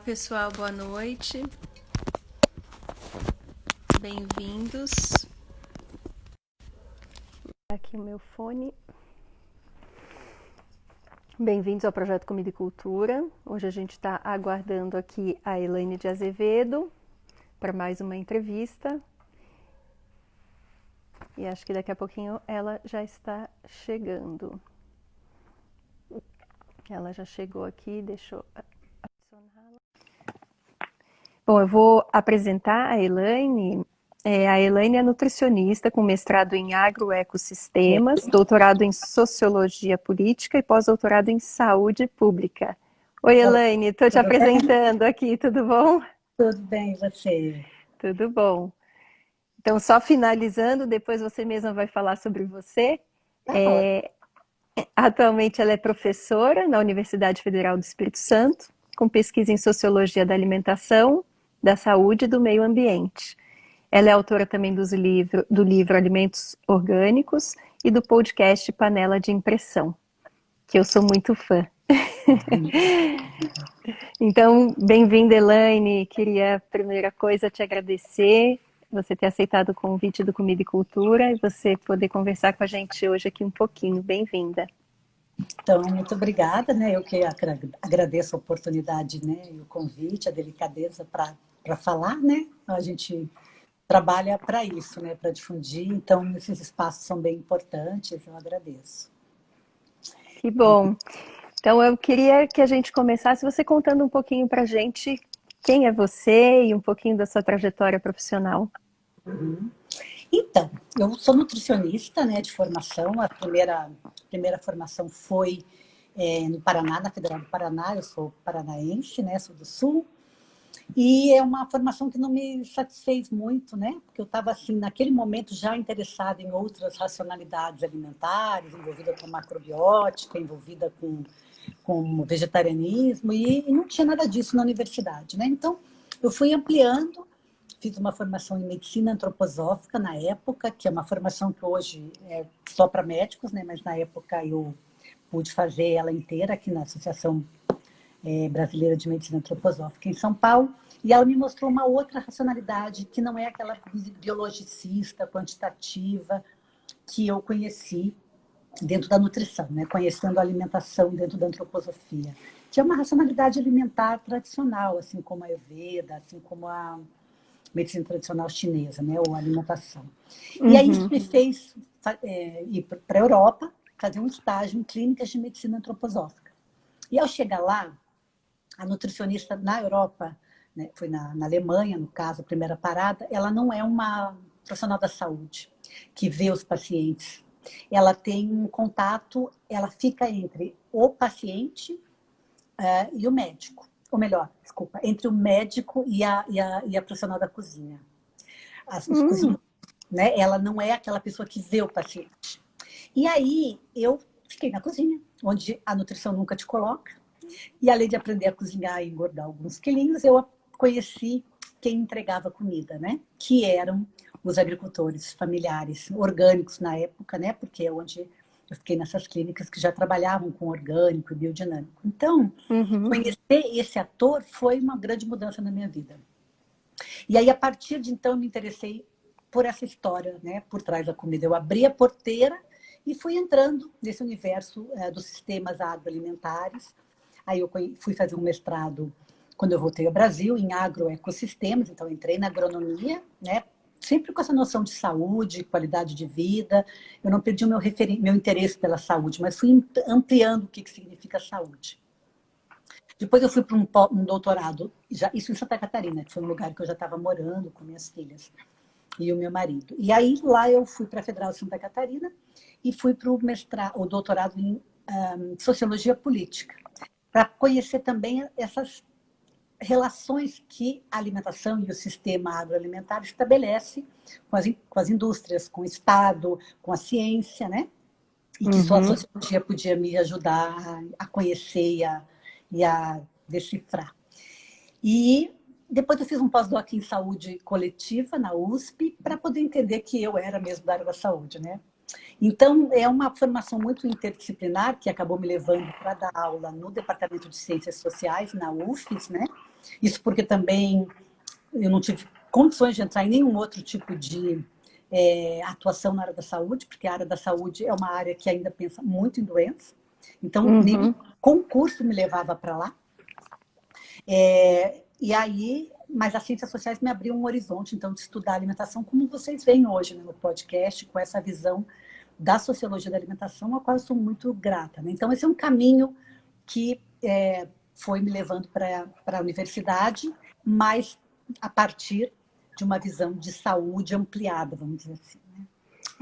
pessoal, boa noite. Bem-vindos. Aqui o meu fone. Bem-vindos ao Projeto Comida e Cultura. Hoje a gente está aguardando aqui a Elaine de Azevedo para mais uma entrevista. E acho que daqui a pouquinho ela já está chegando. Ela já chegou aqui, deixa eu adicioná-la. Bom, eu vou apresentar a Elaine. A Elaine é nutricionista com mestrado em agroecossistemas, doutorado em sociologia política e pós-doutorado em saúde pública. Oi, Elaine, estou te apresentando aqui, tudo bom? Tudo bem, e você? Tudo bom. Então, só finalizando, depois você mesma vai falar sobre você. Tá ótimo. Atualmente ela é professora na Universidade Federal do Espírito Santo, com pesquisa em sociologia da alimentação, da saúde e do meio ambiente. Ela é autora também do livro Alimentos Orgânicos e do podcast Panela de Impressão, que eu sou muito fã. Então, bem-vinda, Elaine. Queria, primeira coisa, te agradecer, você ter aceitado o convite do Comida e Cultura e você poder conversar com a gente hoje aqui um pouquinho. Bem-vinda. Então, muito obrigada, né? Eu que agradeço a oportunidade, né? E o convite, a delicadeza para falar, né? A gente trabalha para isso, né? Para difundir. Então, esses espaços são bem importantes. Eu agradeço. Que bom. Então, eu queria que a gente começasse você contando um pouquinho para a gente quem é você e um pouquinho da sua trajetória profissional. Então, eu sou nutricionista, né? De formação. A primeira formação foi no Paraná, na Federal do Paraná. Eu sou paranaense, né? Sou do Sul. E é uma formação que não me satisfez muito, né? Porque eu estava, assim, naquele momento já interessada em outras racionalidades alimentares, envolvida com macrobiótica, envolvida com vegetarianismo, e não tinha nada disso na universidade, né? Então, eu fui ampliando, fiz uma formação em medicina antroposófica na época, que é uma formação que hoje é só para médicos, né? Mas na época eu pude fazer ela inteira aqui na Associação Brasileira de Medicina Antroposófica em São Paulo, e ela me mostrou uma outra racionalidade que não é aquela biologicista, quantitativa que eu conheci dentro da nutrição, né? Conhecendo a alimentação dentro da antroposofia, que é uma racionalidade alimentar tradicional, assim como a Ayurveda, assim como a medicina tradicional chinesa, né? Ou a alimentação. E aí isso me fez ir para a Europa, fazer um estágio em clínicas de medicina antroposófica. E ao chegar lá, a nutricionista na Europa, né, foi na Alemanha, no caso, a primeira parada, ela não é uma profissional da saúde que vê os pacientes. Ela tem um contato, ela fica entre o paciente e o médico. Ou melhor, desculpa, entre o médico e a profissional da cozinha. Os cozinheiros, né? Ela não é aquela pessoa que vê o paciente. E aí eu fiquei na cozinha, onde a nutrição nunca te coloca. E além de aprender a cozinhar e engordar alguns quilinhos, eu conheci quem entregava comida, né? Que eram os agricultores familiares, orgânicos na época, né? Porque é onde eu fiquei nessas clínicas que já trabalhavam com orgânico e biodinâmico. Então, conhecer esse ator foi uma grande mudança na minha vida. E aí, a partir de então, eu me interessei por essa história, né? Por trás da comida. Eu abri a porteira e fui entrando nesse universo dos sistemas agroalimentares. Aí eu fui fazer um mestrado, quando eu voltei ao Brasil, em agroecossistemas, então entrei na agronomia, né? Sempre com essa noção de saúde, qualidade de vida. Eu não perdi o meu interesse pela saúde, mas fui ampliando o que significa saúde. Depois eu fui para um doutorado, isso em Santa Catarina, que foi um lugar que eu já estava morando com minhas filhas e o meu marido. E aí lá eu fui para a Federal de Santa Catarina e fui para o doutorado em sociologia política, para conhecer também essas relações que a alimentação e o sistema agroalimentar estabelece com as indústrias, com o Estado, com a ciência, né? E que só a sociologia podia me ajudar a conhecer e a decifrar. E depois eu fiz um pós-doc em saúde coletiva na USP para poder entender que eu era mesmo da área da saúde, né? Então, é uma formação muito interdisciplinar que acabou me levando para dar aula no Departamento de Ciências Sociais, na UFES, né? Isso porque também eu não tive condições de entrar em nenhum outro tipo de atuação na área da saúde, porque a área da saúde é uma área que ainda pensa muito em doença. Então, nenhum concurso me levava para lá. E aí, mas as ciências sociais me abriu um horizonte, então, de estudar alimentação, como vocês veem hoje, né, no podcast, com essa visão da sociologia da alimentação, a qual eu sou muito grata. Né? Então, esse é um caminho que foi me levando para a universidade, mas a partir de uma visão de saúde ampliada, vamos dizer assim. Né?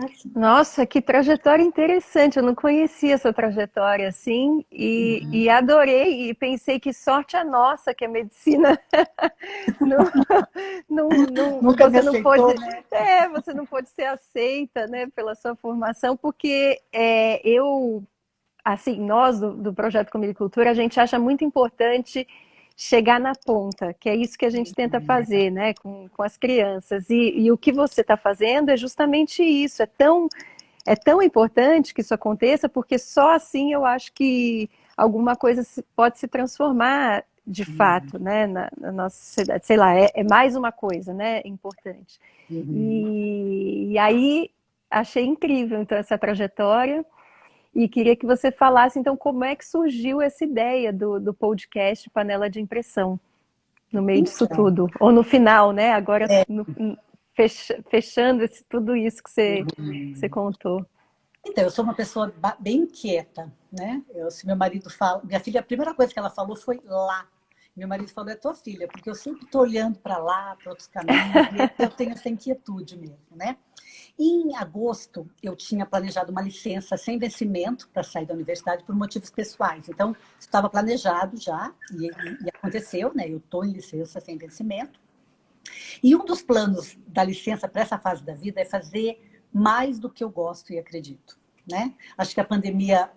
Assim. Nossa, que trajetória interessante. Eu não conhecia essa trajetória assim e adorei e pensei que sorte a nossa que a medicina Nunca me você não aceitou, pode, né? você não pode ser aceita, né, pela sua formação, porque eu, assim, nós do Projeto Comida e Cultura, a gente acha muito importante chegar na ponta, que é isso que a gente tenta fazer, né, com as crianças. E o que você está fazendo é justamente isso. É tão importante que isso aconteça, porque só assim eu acho que alguma coisa pode se transformar de fato, né, na nossa sociedade. Sei lá, é mais uma coisa, né, importante. E aí achei incrível, então, essa trajetória. E queria que você falasse, então, como é que surgiu essa ideia do podcast Panela de Impressão, no meio disso Então, tudo. Ou no final, né? Agora, fechando tudo isso que você contou. então, eu sou uma pessoa bem inquieta, né? Se meu marido fala... Minha filha, a primeira coisa que ela falou foi lá. Meu marido falou, é tua filha, porque eu sempre estou olhando para lá, para outros caminhos, e eu tenho essa inquietude mesmo, né? Em agosto, eu tinha planejado uma licença sem vencimento para sair da universidade por motivos pessoais. Então, estava planejado já, e aconteceu, né? Eu estou em licença sem vencimento. E um dos planos da licença para essa fase da vida é fazer mais do que eu gosto e acredito, né? Acho que a pandemia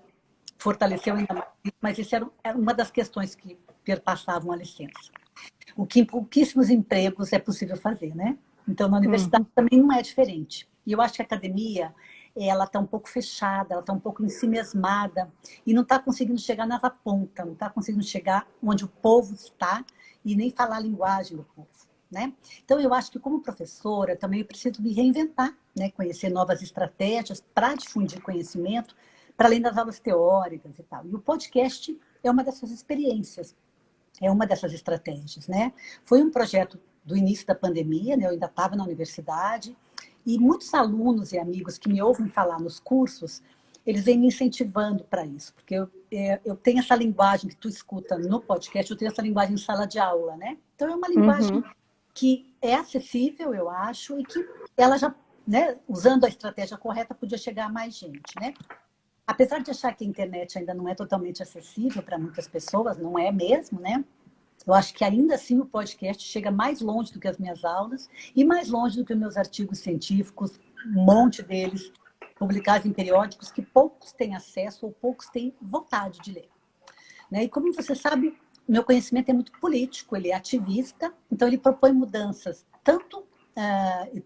fortaleceu ainda mais, mas isso era uma das questões que perpassavam a licença. O que em pouquíssimos empregos é possível fazer, né? Então, na universidade também não é diferente. E eu acho que a academia, ela está um pouco fechada, ela está um pouco ensimesmada e não está conseguindo chegar nessa ponta, não está conseguindo chegar onde o povo está e nem falar a linguagem do povo. Né? Então, eu acho que como professora também eu preciso me reinventar, né? Conhecer novas estratégias para difundir conhecimento, para além das aulas teóricas e tal. E o podcast é uma dessas experiências, é uma dessas estratégias. Né? Foi um projeto do início da pandemia, né? Eu ainda estava na universidade, e muitos alunos e amigos que me ouvem falar nos cursos, eles vêm me incentivando para isso, porque eu tenho essa linguagem que tu escuta no podcast, eu tenho essa linguagem em sala de aula, né? Então, é uma linguagem que é acessível, eu acho, e que ela já, né, usando a estratégia correta, podia chegar a mais gente, né? Apesar de achar que a internet ainda não é totalmente acessível para muitas pessoas, não é mesmo, né? Eu acho que ainda assim o podcast chega mais longe do que as minhas aulas e mais longe do que os meus artigos científicos, um monte deles publicados em periódicos que poucos têm acesso ou poucos têm vontade de ler. Né? E como você sabe, meu conhecimento é muito político, ele é ativista, então ele propõe mudanças tanto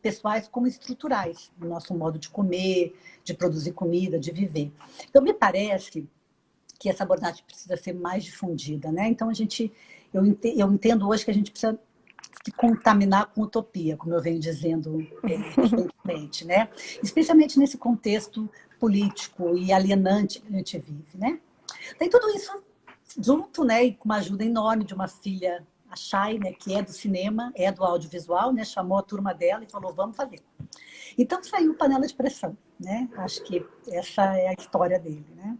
pessoais como estruturais no nosso modo de comer, de produzir comida, de viver. Então, me parece que essa abordagem precisa ser mais difundida. Né? Então, eu entendo hoje que a gente precisa se contaminar com utopia, como eu venho dizendo recentemente, né? Especialmente nesse contexto político e alienante que a gente vive. Né? Tem tudo isso junto, né, e com uma ajuda enorme de uma filha, a Chay, né, que é do cinema, é do audiovisual, né, chamou a turma dela e falou, vamos fazer. Então saiu Panela de Pressão, né? Acho que essa é a história dele, né?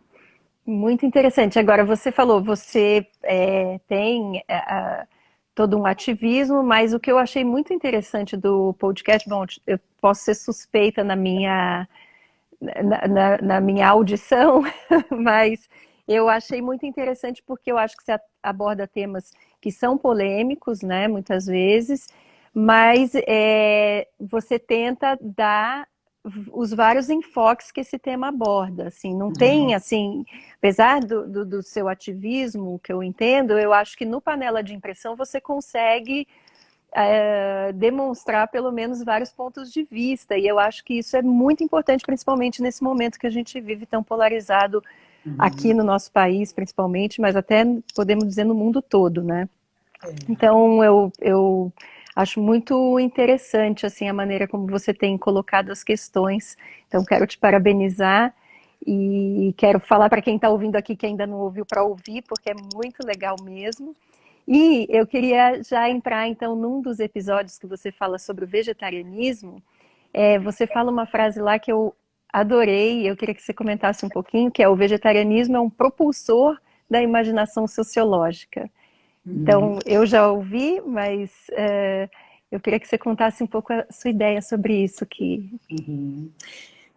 Muito interessante. Agora, você falou, você tem todo um ativismo, mas o que eu achei muito interessante do podcast, bom, eu posso ser suspeita na minha audição, mas eu achei muito interessante porque eu acho que você aborda temas que são polêmicos, né, muitas vezes, mas você tenta dar os vários enfoques que esse tema aborda, assim, não tem, assim, apesar do seu ativismo, que eu entendo, eu acho que no Panela de Impressão você consegue demonstrar pelo menos vários pontos de vista, e eu acho que isso é muito importante, principalmente nesse momento que a gente vive tão polarizado aqui no nosso país, principalmente, mas até podemos dizer no mundo todo, né? Então, eu acho muito interessante assim a maneira como você tem colocado as questões. Então, quero te parabenizar e quero falar para quem está ouvindo aqui que ainda não ouviu para ouvir, porque é muito legal mesmo. E eu queria já entrar então num dos episódios que você fala sobre o vegetarianismo. Você fala uma frase lá que eu adorei, eu queria que você comentasse um pouquinho, que é: o vegetarianismo é um propulsor da imaginação sociológica. Uhum. Então, eu já ouvi, mas eu queria que você contasse um pouco a sua ideia sobre isso. Uhum.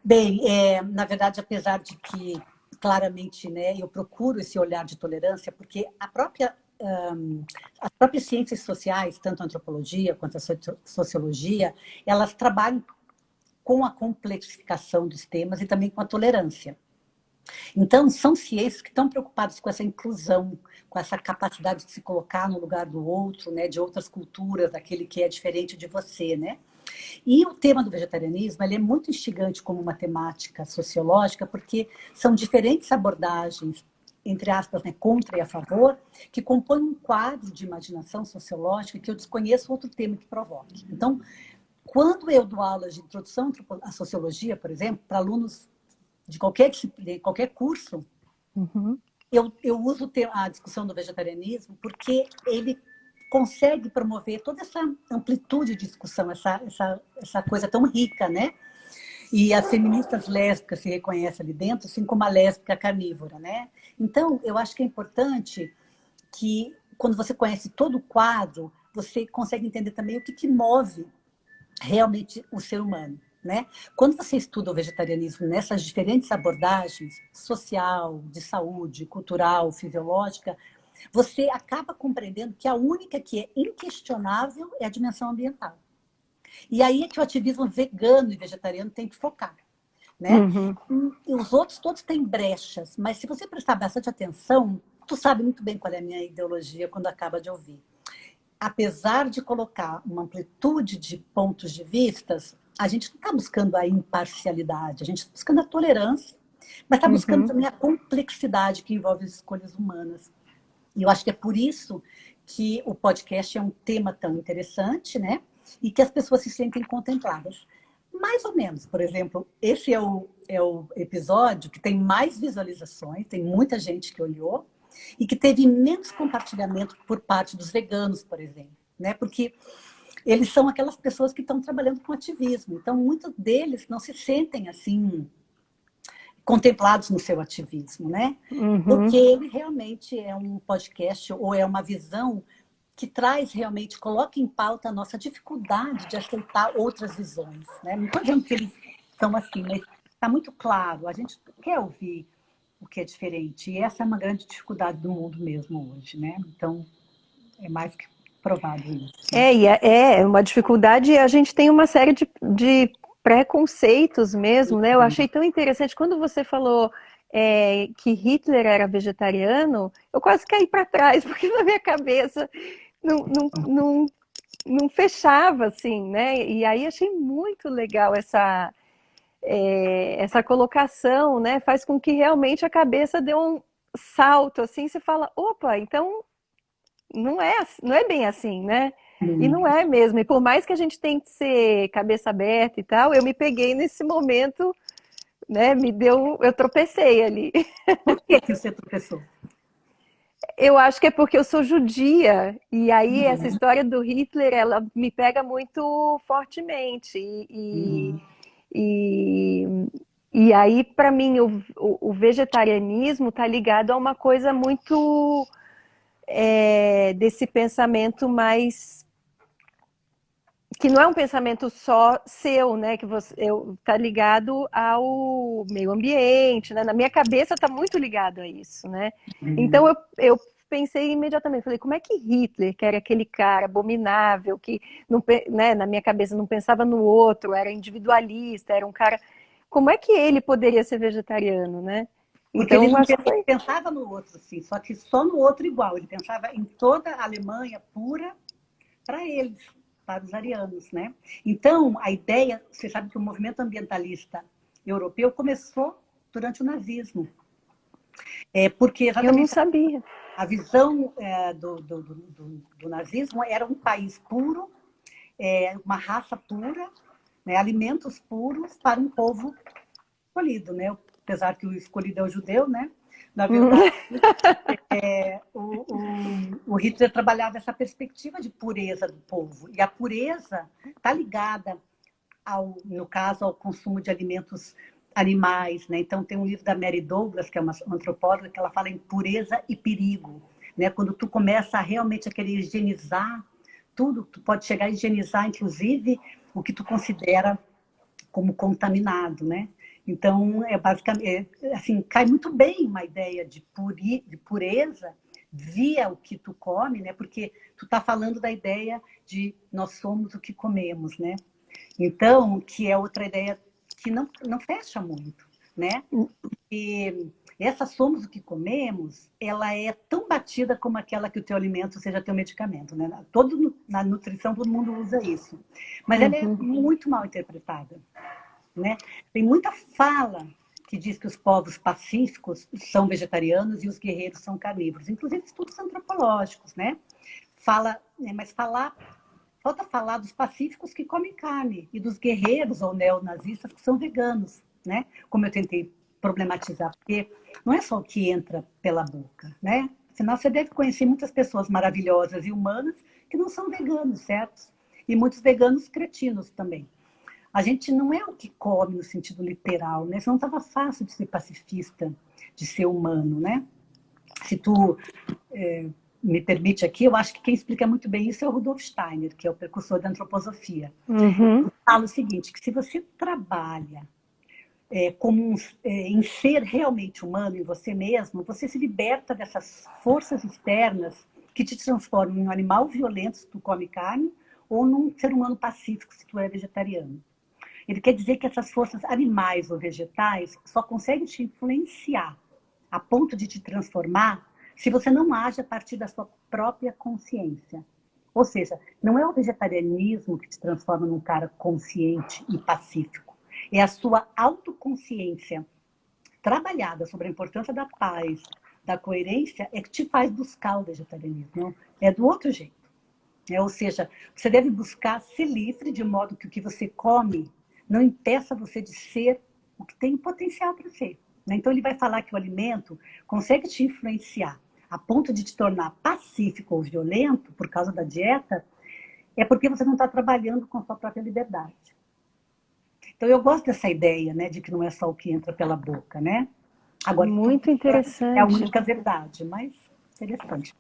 Bem, na verdade, apesar de que claramente, né, eu procuro esse olhar de tolerância, porque as próprias ciências sociais, tanto a antropologia quanto a sociologia, elas trabalham com a complexificação dos temas e também com a tolerância. Então, são ciências que estão preocupadas com essa inclusão, com essa capacidade de se colocar no lugar do outro, né, de outras culturas, daquele que é diferente de você, né? E o tema do vegetarianismo ele é muito instigante como uma temática sociológica, porque são diferentes abordagens, entre aspas, né, contra e a favor, que compõem um quadro de imaginação sociológica que eu desconheço outro tema que provoque. Então, quando eu dou aulas de introdução à sociologia, por exemplo, para alunos de qualquer disciplina, qualquer curso, Uhum. eu uso a discussão do vegetarianismo porque ele consegue promover toda essa amplitude de discussão, essa coisa tão rica, né? E as feministas lésbicas se reconhecem ali dentro, assim como a lésbica carnívora, né? Então, eu acho que é importante que, quando você conhece todo o quadro, você consegue entender também o que move realmente o ser humano. Né? Quando você estuda o vegetarianismo nessas diferentes abordagens, social, de saúde, cultural, fisiológica, você acaba compreendendo que a única que é inquestionável é a dimensão ambiental. E aí é que o ativismo vegano e vegetariano tem que focar. Né? Uhum. E os outros todos têm brechas, mas se você prestar bastante atenção, tu sabe muito bem qual é a minha ideologia quando acaba de ouvir. Apesar de colocar uma amplitude de pontos de vistas, a gente não está buscando a imparcialidade, a gente está buscando a tolerância, mas está buscando Uhum. também a complexidade que envolve as escolhas humanas. E eu acho que é por isso que o podcast é um tema tão interessante, né? E que as pessoas se sentem contempladas. Mais ou menos, por exemplo, esse é o episódio que tem mais visualizações, tem muita gente que olhou, e que teve menos compartilhamento por parte dos veganos, por exemplo, né? Porque eles são aquelas pessoas que estão trabalhando com ativismo. Então, muitos deles não se sentem assim contemplados no seu ativismo, né? Porque Uhum. ele realmente é um podcast ou é uma visão que traz realmente, coloca em pauta a nossa dificuldade de aceitar outras visões, né? Não estou dizendo que eles são assim, mas está muito claro, a gente quer ouvir o que é diferente, e essa é uma grande dificuldade do mundo mesmo hoje, né? Então, é mais que provado isso, né? É uma dificuldade, e a gente tem uma série de preconceitos mesmo, né? Eu achei tão interessante quando você falou que Hitler era vegetariano, eu quase caí para trás, porque na minha cabeça não, não fechava assim, né? E aí achei muito legal essa colocação, né? Faz com que realmente a cabeça dê um salto, assim, você fala, opa, então não é bem assim, né? E não é mesmo. E por mais que a gente tente ser cabeça aberta e tal, eu me peguei nesse momento, né? Eu tropecei ali. Por que você tropeçou? Eu acho que é porque eu sou judia, e aí essa Uhum, história do Hitler, ela me pega muito fortemente. uhum, E, e aí, para mim, o vegetarianismo está ligado a uma coisa muito desse pensamento mais que não é um pensamento só seu, né? Que você tá ligado ao meio ambiente, né? Na minha cabeça está muito ligado a isso, né? Então uhum. eu pensei imediatamente, falei, como é que Hitler, que era aquele cara abominável, que não, né, na minha cabeça não pensava no outro, era individualista, era um cara, como é que ele poderia ser vegetariano, né? Porque ele Então não acho que foi. pensava no outro, sim, só que só no outro igual. Ele pensava em toda a Alemanha pura para eles, para os arianos, né? Então, a ideia, você sabe que o movimento ambientalista europeu começou durante o nazismo. Porque Eu não exatamente sabia. A visão do nazismo era um país puro, uma raça pura, né, alimentos puros para um povo escolhido, né? Apesar que o escolhido é o judeu, né? Na verdade, o Hitler trabalhava essa perspectiva de pureza do povo. E a pureza está ligada, no caso, ao consumo de alimentos animais. Né? Então, tem um livro da Mary Douglas, que é uma antropóloga, que ela fala em pureza e perigo. Né? Quando tu começa a realmente a querer higienizar tudo, tu pode chegar a higienizar, inclusive, o que tu considera como contaminado, né? Então, basicamente, assim, cai muito bem uma ideia de pureza via o que tu come, né? Porque tu está falando da ideia de nós somos o que comemos, né? Então, que é outra ideia que não fecha muito, né? E essa somos o que comemos, ela é tão batida como aquela que o teu alimento seja teu medicamento, né? Na nutrição todo mundo usa isso. Mas ela é muito mal interpretada, né? Tem muita fala que diz que os povos pacíficos são vegetarianos e os guerreiros são carnívoros, inclusive estudos antropológicos, né? Falta falar dos pacíficos que comem carne e dos guerreiros ou neonazistas que são veganos, né? Como eu tentei problematizar, porque não é só o que entra pela boca, né? Afinal, você deve conhecer muitas pessoas maravilhosas e humanas que não são veganos, certo? E muitos veganos cretinos também. A gente não é o que come no sentido literal, né? Senão estava fácil de ser pacifista, de ser humano, né? Se tu me permite aqui, eu acho que quem explica muito bem isso é o Rudolf Steiner, que é o precursor da antroposofia. Ele fala o seguinte, que se você trabalha em ser realmente humano em você mesmo, você se liberta dessas forças externas que te transformam em um animal violento se tu come carne ou num ser humano pacífico se tu é vegetariano. Ele quer dizer que essas forças animais ou vegetais só conseguem te influenciar a ponto de te transformar se você não age a partir da sua própria consciência. Ou seja, não é o vegetarianismo que te transforma num cara consciente e pacífico. É a sua autoconsciência trabalhada sobre a importância da paz, da coerência, é que te faz buscar o vegetarianismo. É do outro jeito. Ou seja, você deve buscar ser livre de modo que o que você come não impeça você de ser o que tem potencial para ser. Então, ele vai falar que o alimento consegue te influenciar a ponto de te tornar pacífico ou violento por causa da dieta, é porque você não está trabalhando com a sua própria liberdade. Então, eu gosto dessa ideia, né, de que não é só o que entra pela boca, né? Agora, Muito é a interessante. única verdade, mas interessante.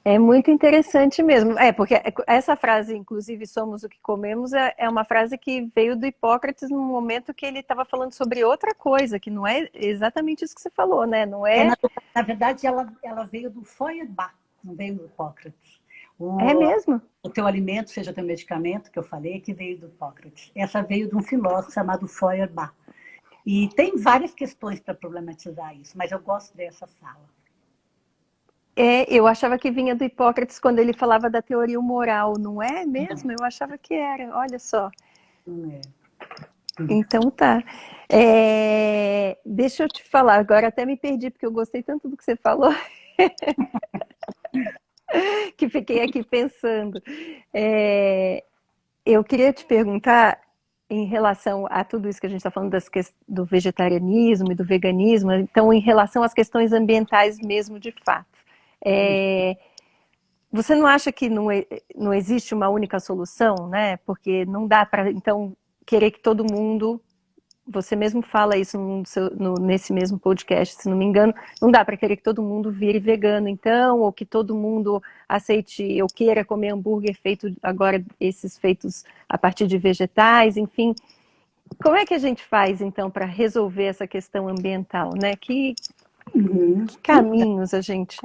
É muito interessante mesmo. Porque essa frase, inclusive, somos o que comemos, é uma frase que veio do Hipócrates no momento que ele estava falando sobre outra coisa, que não é exatamente isso que você falou, né? Não é. Na verdade, ela veio do Feuerbach, não veio do Hipócrates. É mesmo? O teu alimento, seja teu medicamento, que eu falei, que veio do Hipócrates. Essa veio de um filósofo chamado Feuerbach. E tem várias questões para problematizar isso, mas eu gosto dessa fala. Eu achava que vinha do Hipócrates quando ele falava da teoria moral, não é mesmo? Eu achava que era, olha só. Não é. Então tá. Deixa eu te falar, agora até me perdi, porque eu gostei tanto do que você falou, que fiquei aqui pensando. Eu queria te perguntar, em relação a tudo isso que a gente está falando do vegetarianismo e do veganismo, então, em relação às questões ambientais mesmo, de fato. Você não acha que não existe uma única solução, né? Porque não dá para, então, querer que todo mundo. Você mesmo fala isso nesse mesmo podcast, se não me engano, não dá para querer que todo mundo vire vegano, então, ou que todo mundo aceite ou queira comer hambúrguer feito agora, esses feitos a partir de vegetais, enfim. Como é que a gente faz, então, para resolver essa questão ambiental, né? Que caminhos a gente...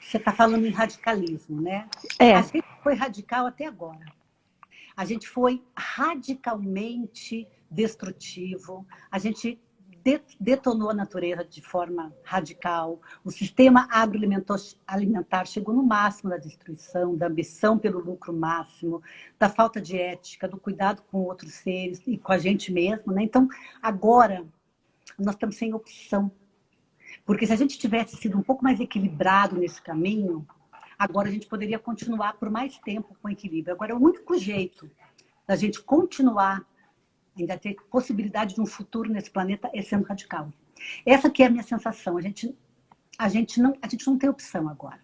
Você está falando em radicalismo, né? A gente foi radical até agora. A gente foi radicalmente destrutivo, a gente detonou a natureza de forma radical, o sistema agroalimentar chegou no máximo da destruição, da ambição pelo lucro máximo, da falta de ética, do cuidado com outros seres e com a gente mesmo, né? Então, agora, nós estamos sem opção. Porque se a gente tivesse sido um pouco mais equilibrado nesse caminho, agora a gente poderia continuar por mais tempo com equilíbrio. Agora, o único jeito da gente continuar, ainda ter possibilidade de um futuro nesse planeta, é sendo radical. Essa que é a minha sensação. A gente não tem opção agora.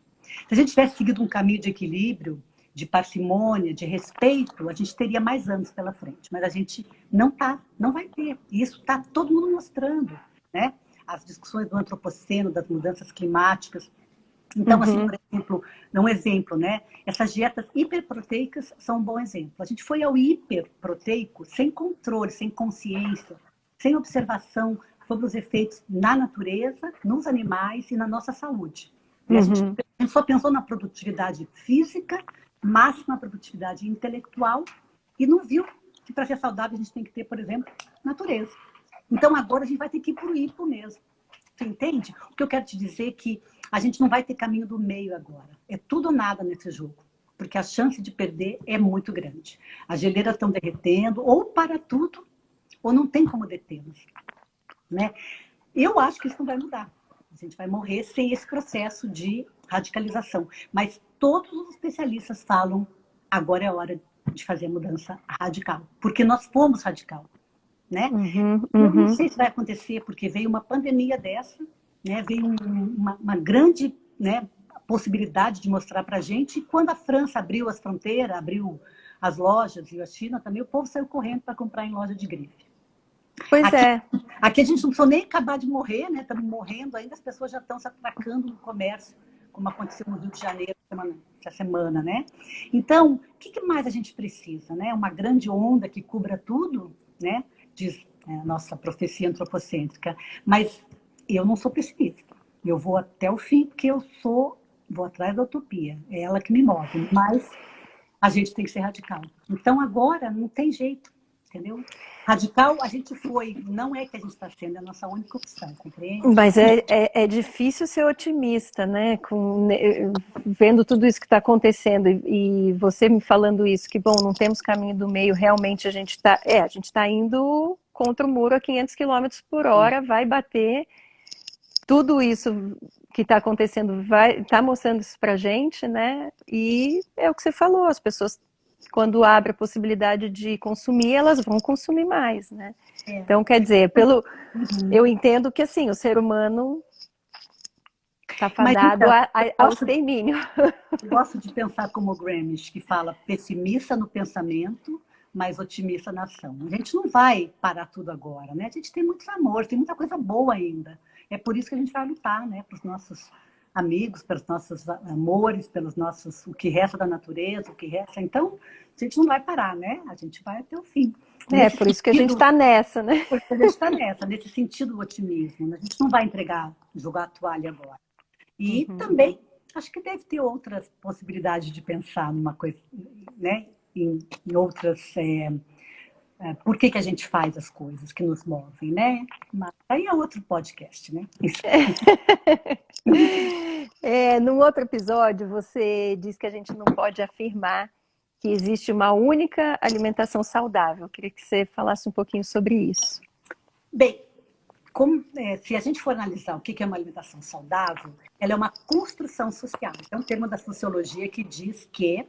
Se a gente tivesse seguido um caminho de equilíbrio, de parcimônia, de respeito, a gente teria mais anos pela frente. Mas a gente não vai ter. E isso está todo mundo mostrando, né? As discussões do antropoceno, das mudanças climáticas. Então, assim, por exemplo, um exemplo, né? Essas dietas hiperproteicas são um bom exemplo. A gente foi ao hiperproteico sem controle, sem consciência, sem observação sobre os efeitos na natureza, nos animais e na nossa saúde. E a gente só pensou na produtividade física, máxima produtividade intelectual, e não viu que para ser saudável a gente tem que ter, por exemplo, natureza. Então agora a gente vai ter que ir para o hipo mesmo. Você entende? O que eu quero te dizer é que a gente não vai ter caminho do meio agora. É tudo ou nada nesse jogo. Porque a chance de perder é muito grande. As geleiras estão derretendo, ou para tudo, ou não tem como detê-las. Né? Eu acho que isso não vai mudar. A gente vai morrer sem esse processo de radicalização. Mas todos os especialistas falam, agora é a hora de fazer a mudança radical. Porque nós fomos radical. Né? Eu não sei se vai acontecer, porque veio uma pandemia dessa, né? Veio uma grande, né, possibilidade de mostrar para a gente. E quando a França abriu as fronteiras, abriu as lojas, e a China também, o povo saiu correndo para comprar em loja de grife. Pois é. Aqui a gente não precisou nem acabar de morrer, né? Estamos morrendo ainda, as pessoas já estão se atracando no comércio, como aconteceu no Rio de Janeiro essa semana, né? Então, o que mais a gente precisa, né? Uma grande onda que cubra tudo, né? Diz a nossa profecia antropocêntrica. Mas eu não sou pessimista. Eu vou até o fim, porque vou atrás da utopia. É ela que me move. Mas a gente tem que ser radical. Então, agora, não tem jeito. Entendeu? Radical, a gente foi. Não é que a gente está sendo, é a nossa única opção, compreende? Mas é difícil ser otimista, né? Vendo tudo isso que está acontecendo e você me falando isso, que bom, não temos caminho do meio, realmente a gente está indo contra o muro a 500 km por hora, vai bater. Tudo isso que está acontecendo está mostrando isso para a gente, né? E é o que você falou, as pessoas, quando abre a possibilidade de consumir, elas vão consumir mais, né? Então, quer dizer, eu entendo que assim, o ser humano está fadado ao extermínio. Eu gosto de pensar como o Gramsci, que fala pessimista no pensamento, mas otimista na ação. A gente não vai parar tudo agora, né? A gente tem muitos amores, tem muita coisa boa ainda. É por isso que a gente vai lutar, né? Para os nossos amigos, pelos nossos amores, o que resta da natureza, o que resta. Então, a gente não vai parar, né? A gente vai até o fim. Por isso que a gente está nessa, né? Porque a gente está nessa, nesse sentido do otimismo. A gente não vai jogar a toalha agora. E também, acho que deve ter outras possibilidades de pensar numa coisa, né? Em outras... por que a gente faz as coisas que nos movem, né? Mas aí é outro podcast, né? Num outro episódio, você diz que a gente não pode afirmar que existe uma única alimentação saudável. Eu queria que você falasse um pouquinho sobre isso. Bem, se a gente for analisar o que é uma alimentação saudável, ela é uma construção social. É um termo da sociologia que diz que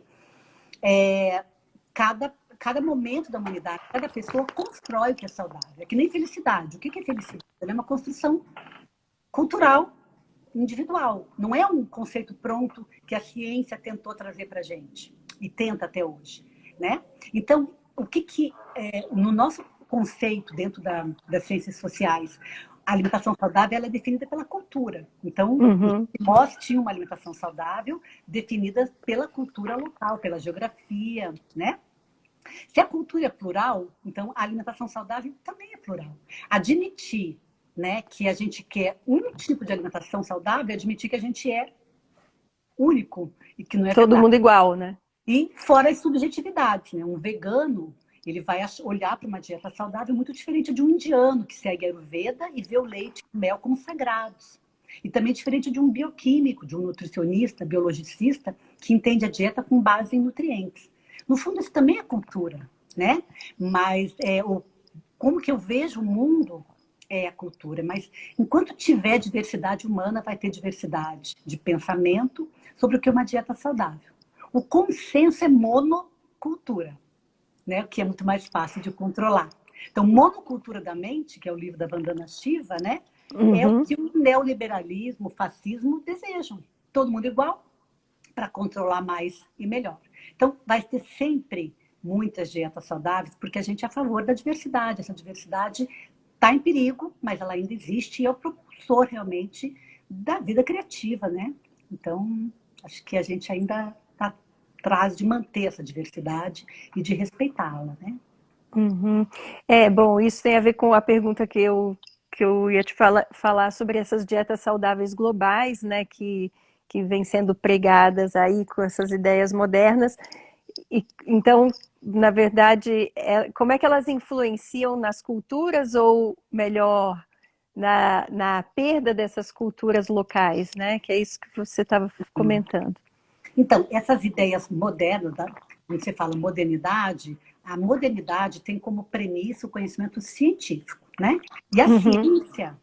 cada momento da humanidade, cada pessoa constrói o que é saudável. É que nem felicidade. O que é felicidade? Ela é uma construção cultural, individual. Não é um conceito pronto que a ciência tentou trazer para a gente e tenta até hoje, né? Então, no nosso conceito dentro das ciências sociais, a alimentação saudável ela é definida pela cultura. Então, nós tínhamos uma alimentação saudável definida pela cultura local, pela geografia, né? Se a cultura é plural, então a alimentação saudável também é plural. Admitir, né, que a gente quer um tipo de alimentação saudável, admitir que a gente é único e que não é todo mundo igual, né? E fora as subjetividades, né? Um vegano, ele vai olhar para uma dieta saudável muito diferente de um indiano que segue a Ayurveda e vê o leite e o mel como sagrados. E também diferente de um bioquímico, de um nutricionista, biologicista, que entende a dieta com base em nutrientes. No fundo, isso também é cultura, né? Mas como que eu vejo o mundo É a cultura, mas enquanto tiver diversidade humana, vai ter diversidade de pensamento sobre o que é uma dieta saudável. O consenso é monocultura, né? O que é muito mais fácil de controlar. Então, monocultura da mente, que é o livro da Vandana Shiva, né? É o Uhum. que o neoliberalismo, o fascismo desejam. Todo mundo igual, para controlar mais e melhor. Então, vai ter sempre muitas dietas saudáveis, porque a gente é a favor da diversidade. Essa diversidade está em perigo, mas ela ainda existe e é o propulsor realmente da vida criativa, né? Então, acho que a gente ainda está atrás de manter essa diversidade e de respeitá-la, né? Uhum. Bom, isso tem a ver com a pergunta que eu ia te falar sobre essas dietas saudáveis globais, né, que vêm sendo pregadas aí com essas ideias modernas. E, então, na verdade, como é que elas influenciam nas culturas, ou melhor, na perda dessas culturas locais, né? Que é isso que você estava comentando. Então, essas ideias modernas, quando você fala modernidade, a modernidade tem como premissa o conhecimento científico, né? E a Uhum, ciência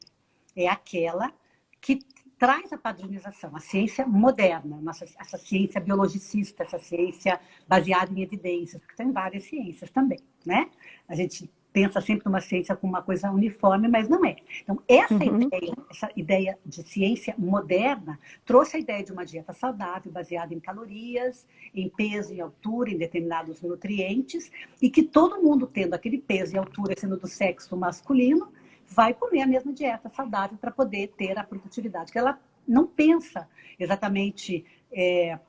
é aquela que traz a padronização, a ciência moderna, essa ciência biologicista, essa ciência baseada em evidências, porque tem várias ciências também, né? A gente pensa sempre numa ciência como uma coisa uniforme, mas não é. Então, uhum, essa ideia de ciência moderna trouxe a ideia de uma dieta saudável, baseada em calorias, em peso e altura, em determinados nutrientes, e que todo mundo tendo aquele peso e altura, sendo do sexo masculino, vai comer a mesma dieta saudável para poder ter a produtividade. Que ela não pensa exatamente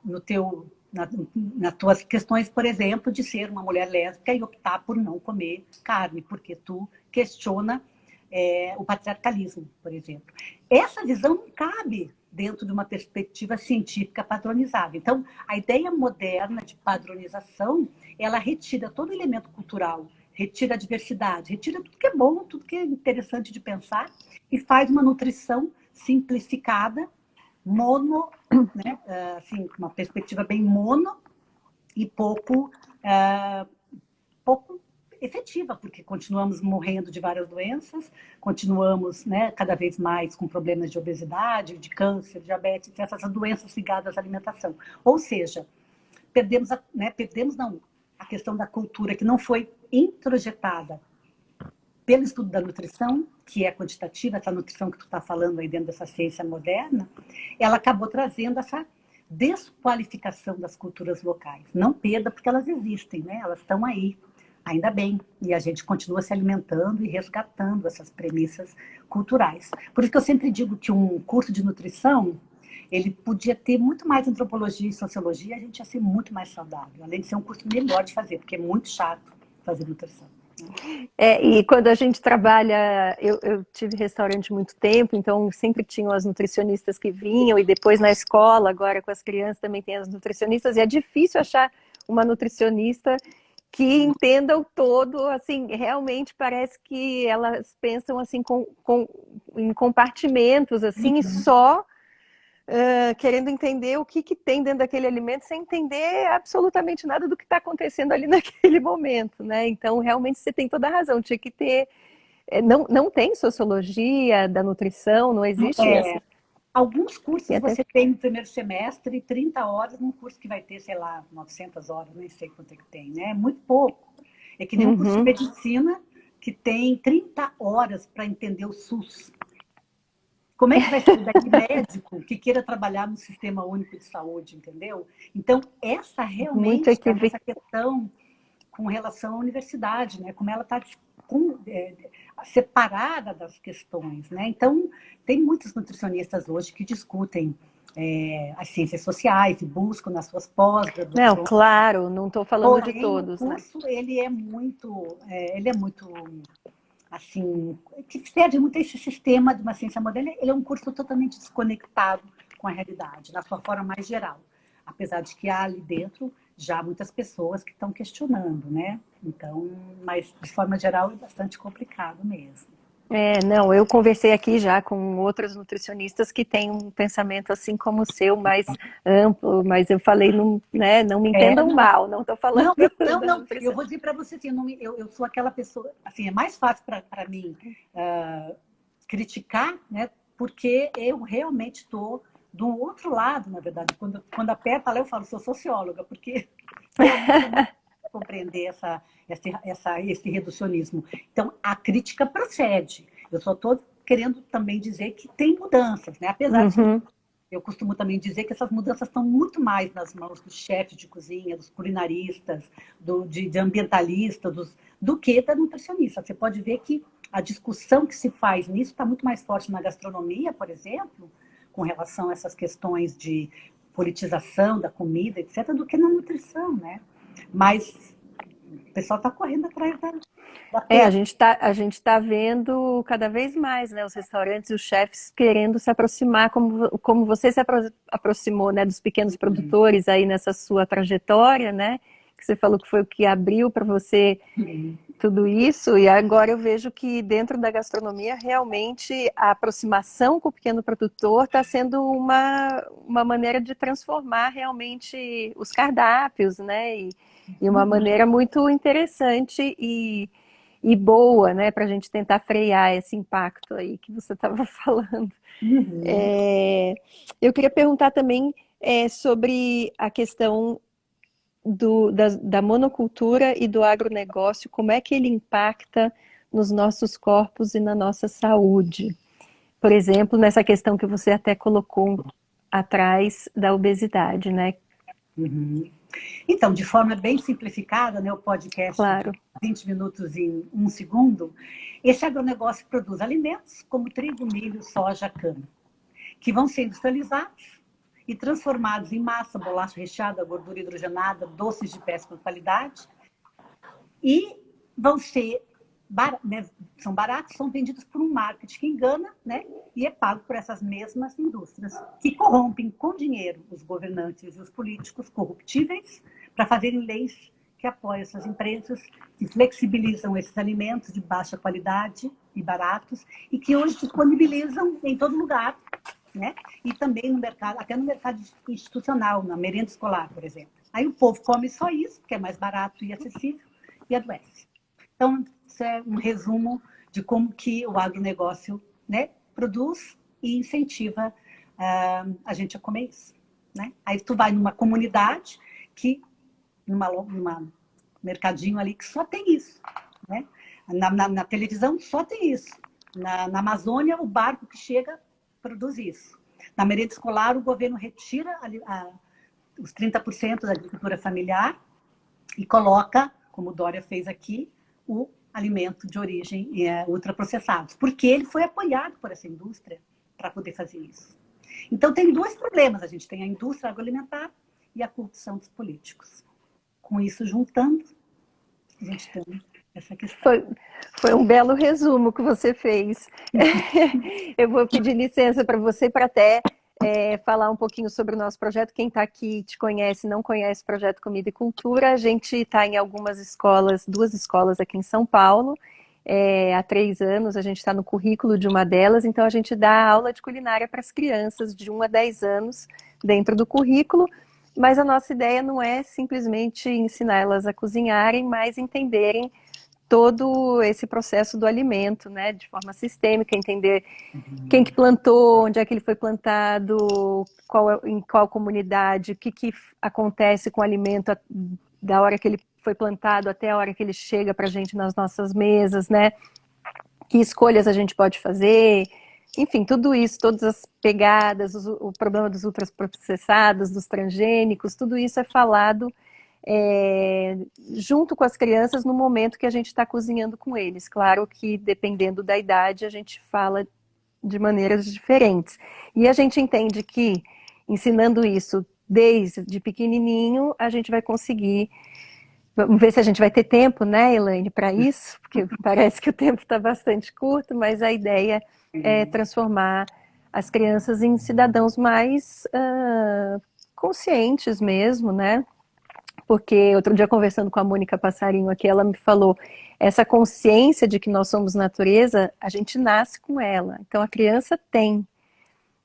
no teu, nas tuas questões, por exemplo, de ser uma mulher lésbica e optar por não comer carne, porque tu questiona o patriarcalismo, por exemplo. Essa visão não cabe dentro de uma perspectiva científica padronizada. Então, a ideia moderna de padronização, ela retira todo elemento cultural, retira a diversidade, retira tudo que é bom, tudo que é interessante de pensar e faz uma nutrição simplificada, mono, né? Assim, uma perspectiva bem mono e pouco efetiva, porque continuamos morrendo de várias doenças, continuamos, né, cada vez mais com problemas de obesidade, de câncer, diabetes, essas doenças ligadas à alimentação. Ou seja, perdemos não, a questão da cultura que não foi introjetada pelo estudo da nutrição, que é quantitativa, essa nutrição que tu está falando aí dentro dessa ciência moderna, ela acabou trazendo essa desqualificação das culturas locais. Não perda, porque elas existem, né? Elas estão aí, ainda bem. E a gente continua se alimentando e resgatando essas premissas culturais. Por isso que eu sempre digo que um curso de nutrição, ele podia ter muito mais antropologia e sociologia, a gente ia ser muito mais saudável, além de ser um curso melhor de fazer, porque é muito chato fazer nutrição. E quando a gente trabalha, eu tive restaurante muito tempo, então sempre tinham as nutricionistas que vinham, e depois na escola, agora com as crianças também tem as nutricionistas, e é difícil achar uma nutricionista que entenda o todo, assim, realmente parece que elas pensam assim em compartimentos, assim, e só querendo entender o que tem dentro daquele alimento sem entender absolutamente nada do que está acontecendo ali naquele momento, né? Então, realmente, você tem toda a razão. Tinha que ter... não tem sociologia da nutrição, não existe essa. Alguns E cursos até... você tem no primeiro semestre 30 horas, num curso que vai ter, sei lá, 900 horas, nem sei quanto é que tem, né? É muito pouco. É que nem um curso de Uhum. medicina que tem 30 horas para entender o SUS. Como é que vai ser daí médico que queira trabalhar no Sistema Único de Saúde, entendeu? Então, essa Muito realmente é a nossa equivocado. questão com relação à universidade, né? Como ela está separada das questões, né? Então, tem muitos nutricionistas hoje que discutem as ciências sociais e buscam nas suas Não, pós-graduações. claro, não estou falando de Porém, o todos, né? curso ele é muito assim, que serve muito a esse sistema de uma ciência moderna. Ele é um curso totalmente desconectado com a realidade, na sua forma mais geral. Apesar de que há ali dentro já muitas pessoas que estão questionando, né? Então, mas de forma geral é bastante complicado mesmo. Não, eu conversei aqui já com outras nutricionistas que têm um pensamento assim como o seu, mais amplo, mas eu falei, não, né, não me entendam Não, mal, não estou falando não, da não. Eu nutrição. vou dizer para você assim, eu sou aquela pessoa, assim, é mais fácil para mim criticar, né? Porque eu realmente estou do outro lado, na verdade. Quando aperta lá, eu falo, sou socióloga, porque realmente é muito compreender esse reducionismo. Então, a crítica procede. Eu só estou querendo também dizer que tem mudanças, né? Apesar de eu costumo também dizer que essas mudanças estão muito mais nas mãos dos chefes de cozinha, dos culinaristas, de ambientalistas, do que da nutricionista. Você pode ver que a discussão que se faz nisso está muito mais forte na gastronomia, por exemplo, com relação a essas questões de politização da comida, etc., do que na nutrição, né? Mas o pessoal está correndo atrás da A pena. gente tá vendo cada vez mais, né, os restaurantes e os chefes querendo se aproximar, como você se aproximou, né, dos pequenos produtores aí nessa sua trajetória, né, que você falou que foi o que abriu para você tudo isso, e agora eu vejo que dentro da gastronomia realmente a aproximação com o pequeno produtor está sendo uma maneira de transformar realmente os cardápios, né, e uma maneira muito interessante e boa, né, para a gente tentar frear esse impacto aí que você estava falando. Eu queria perguntar também sobre a questão da monocultura e do agronegócio, como é que ele impacta nos nossos corpos e na nossa saúde. Por exemplo, nessa questão que você até colocou atrás da obesidade, né? Então, de forma bem simplificada, né, o podcast Claro. de 20 minutos em 1 segundo, esse agronegócio produz alimentos como trigo, milho, soja, cana, que vão ser industrializados e transformados em massa, bolacha recheada, gordura hidrogenada, doces de péssima qualidade, e vão ser são baratos, são vendidos por um marketing que engana, né? E é pago por essas mesmas indústrias, que corrompem com dinheiro os governantes e os políticos corruptíveis para fazerem leis que apoiam essas empresas, que flexibilizam esses alimentos de baixa qualidade e baratos, e que hoje disponibilizam em todo lugar, né? E também no mercado, até no mercado institucional, na merenda escolar, por exemplo. Aí o povo come só isso, porque é mais barato e acessível, e adoece. Então, isso é um resumo de como que o agronegócio, né, produz e incentiva a gente a comer isso, né? Aí tu vai numa comunidade que, numa mercadinho ali que só tem isso, né? Na televisão só tem isso. Na Amazônia, o barco que chega produz isso. Na merenda escolar, o governo retira os 30% da agricultura familiar e coloca, como o Dória fez aqui, o alimento de origem ultraprocessados, porque ele foi apoiado por essa indústria para poder fazer isso. Então, tem dois problemas. A gente tem a indústria agroalimentar e a corrupção dos políticos. Com isso, juntando, a gente tem essa questão. Foi um belo resumo que você fez. Eu vou pedir licença para você para até falar um pouquinho sobre o nosso projeto. Quem está aqui te conhece, não conhece o Projeto Comida e Cultura. A gente está em algumas escolas, 2 escolas aqui em São Paulo. Há 3 anos, a gente está no currículo de uma delas, então a gente dá aula de culinária para as crianças de 1 a 10 anos dentro do currículo, mas a nossa ideia não é simplesmente ensinar elas a cozinharem, mas entenderem todo esse processo do alimento, né, de forma sistêmica, entender quem que plantou, onde é que ele foi plantado, em qual comunidade, o que acontece com o alimento da hora que ele foi plantado até a hora que ele chega para a gente nas nossas mesas, né? Que escolhas a gente pode fazer, enfim, tudo isso, todas as pegadas, o problema dos ultraprocessados, dos transgênicos, tudo isso é falado junto com as crianças no momento que a gente está cozinhando com eles. Claro que dependendo da idade a gente fala de maneiras diferentes. E a gente entende que ensinando isso desde pequenininho a gente vai conseguir. Vamos ver se a gente vai ter tempo, né, Elaine, para isso, porque parece que o tempo está bastante curto, mas a ideia é transformar as crianças em cidadãos mais conscientes mesmo, né? Porque outro dia conversando com a Mônica Passarinho aqui, ela me falou, essa consciência de que nós somos natureza, a gente nasce com ela. Então a criança tem.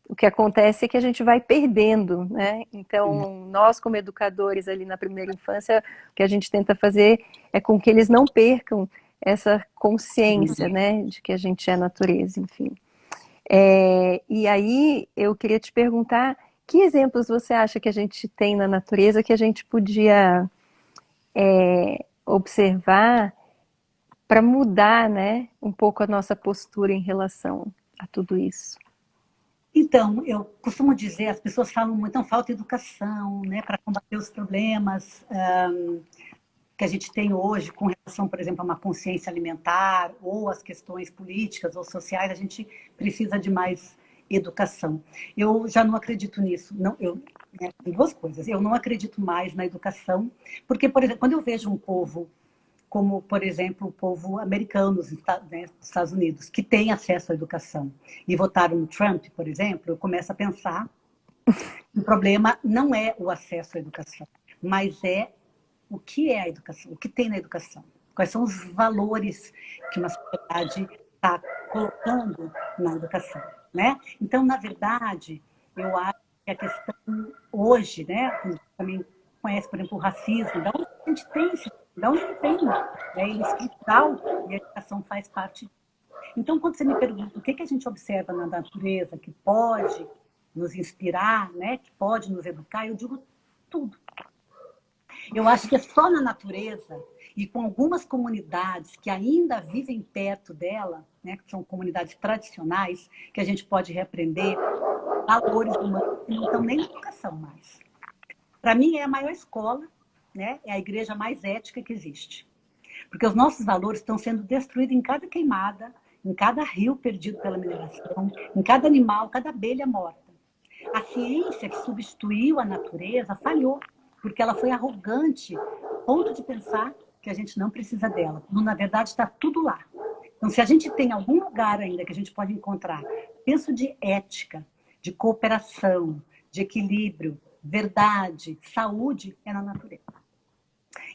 O que acontece é que a gente vai perdendo, né? Então nós como educadores ali na primeira infância, o que a gente tenta fazer é com que eles não percam essa consciência, né? De que a gente é natureza, enfim. E aí eu queria te perguntar, que exemplos você acha que a gente tem na natureza que a gente podia observar para mudar, né, um pouco a nossa postura em relação a tudo isso? Então, eu costumo dizer, as pessoas falam muito, não, falta educação, né, para combater os problemas que a gente tem hoje com relação, por exemplo, a uma consciência alimentar ou as questões políticas ou sociais, a gente precisa de mais educação. Eu já não acredito nisso. Não, tem duas coisas. Eu não acredito mais na educação, porque, por exemplo, quando eu vejo um povo como, por exemplo, o povo americano nos Estados Unidos, que tem acesso à educação, e votaram no Trump, por exemplo, eu começo a pensar que o problema não é o acesso à educação, mas é o que é a educação, o que tem na educação, quais são os valores que uma sociedade está colocando na educação, né? Então, na verdade, eu acho que a questão hoje, né, também conhece, por exemplo, o racismo, da onde a gente tem esse, da onde ele vem, né? Ele é estrutural e a educação faz parte. Então, quando você me pergunta o que a gente observa na natureza que pode nos inspirar, né, que pode nos educar, eu digo tudo. Eu acho que é só na natureza e com algumas comunidades que ainda vivem perto dela, né, que são comunidades tradicionais, que a gente pode reaprender valores humanos que não estão nem na educação mais. Para mim, é a maior escola, né, é a igreja mais ética que existe. Porque os nossos valores estão sendo destruídos em cada queimada, em cada rio perdido pela mineração, em cada animal, cada abelha morta. A ciência que substituiu a natureza falhou, porque ela foi arrogante, a ponto de pensar que a gente não precisa dela. Quando, na verdade, está tudo lá. Então, se a gente tem algum lugar ainda que a gente pode encontrar, penso de ética, de cooperação, de equilíbrio, verdade, saúde, é na natureza.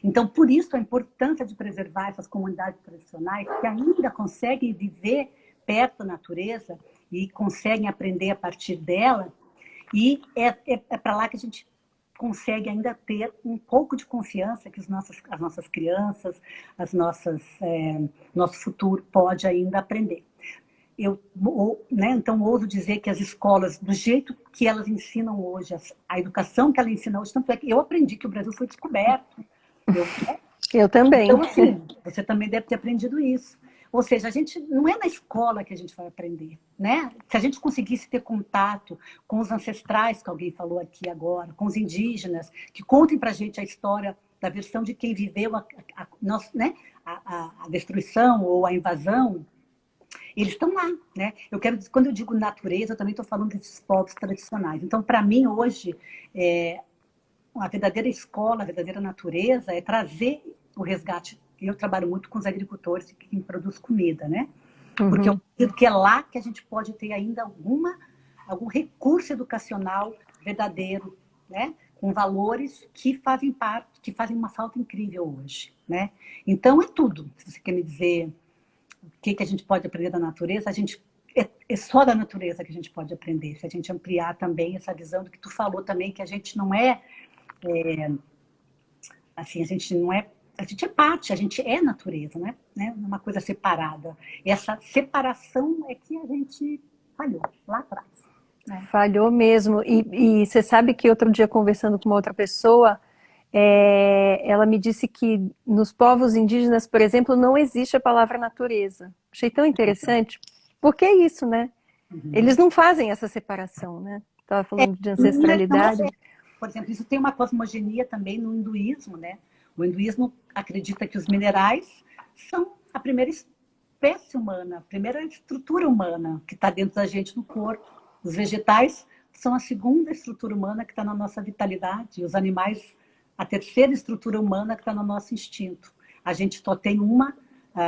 Então, por isso, a importância de preservar essas comunidades tradicionais que ainda conseguem viver perto da natureza e conseguem aprender a partir dela. E é para lá que a gente consegue ainda ter um pouco de confiança que as nossas crianças, nosso futuro pode ainda aprender. Então, ouso dizer que as escolas, do jeito que elas ensinam hoje, a educação que ela ensina hoje, tanto é que eu aprendi que o Brasil foi descoberto. Eu também. Então, assim, você também deve ter aprendido isso. Ou seja, a gente não é na escola que a gente vai aprender, né? Se a gente conseguisse ter contato com os ancestrais, que alguém falou aqui agora, com os indígenas, que contem para a gente a história da versão de quem viveu a destruição ou a invasão, eles estão lá, né? Quando eu digo natureza, eu também estou falando desses povos tradicionais. Então, para mim, hoje, a verdadeira escola, a verdadeira natureza é trazer o resgate. Eu trabalho muito com os agricultores que produzem comida, né? Porque eu acredito que é lá que a gente pode ter ainda algum recurso educacional verdadeiro, né? Com valores que fazem parte, que fazem uma falta incrível hoje, né? Então, é tudo. Se você quer me dizer o que a gente pode aprender da natureza, é só da natureza que a gente pode aprender. Se a gente ampliar também essa visão do que tu falou também, que a gente não assim, a gente é parte, a gente é natureza, né? Não é uma coisa separada. Essa separação é que a gente falhou lá atrás. Né? Falhou mesmo. E você sabe que outro dia, conversando com uma outra pessoa, ela me disse que nos povos indígenas, por exemplo, não existe a palavra natureza. Achei tão interessante. Porque é isso, né? Eles não fazem essa separação, né? Estava falando de ancestralidade. Por exemplo, isso tem uma cosmogonia também no hinduísmo, né? O hinduísmo acredita que os minerais são a primeira espécie humana, a primeira estrutura humana que está dentro da gente no corpo. Os vegetais são a segunda estrutura humana que está na nossa vitalidade. E os animais, a terceira estrutura humana que está no nosso instinto. A gente só tem uma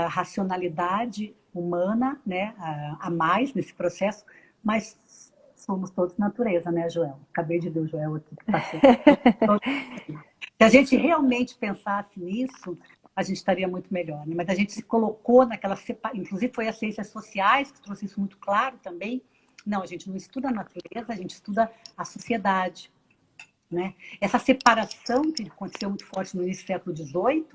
racionalidade humana, né, a mais nesse processo, mas somos todos natureza, né, Joel? Acabei de ver o Joel aqui que passou. Se a gente realmente pensasse nisso, a gente estaria muito melhor. Né? Mas a gente se colocou naquela separação, inclusive foi as ciências sociais que trouxe isso muito claro também. Não, a gente não estuda a natureza, a gente estuda a sociedade. Né? Essa separação que aconteceu muito forte no início do século XVIII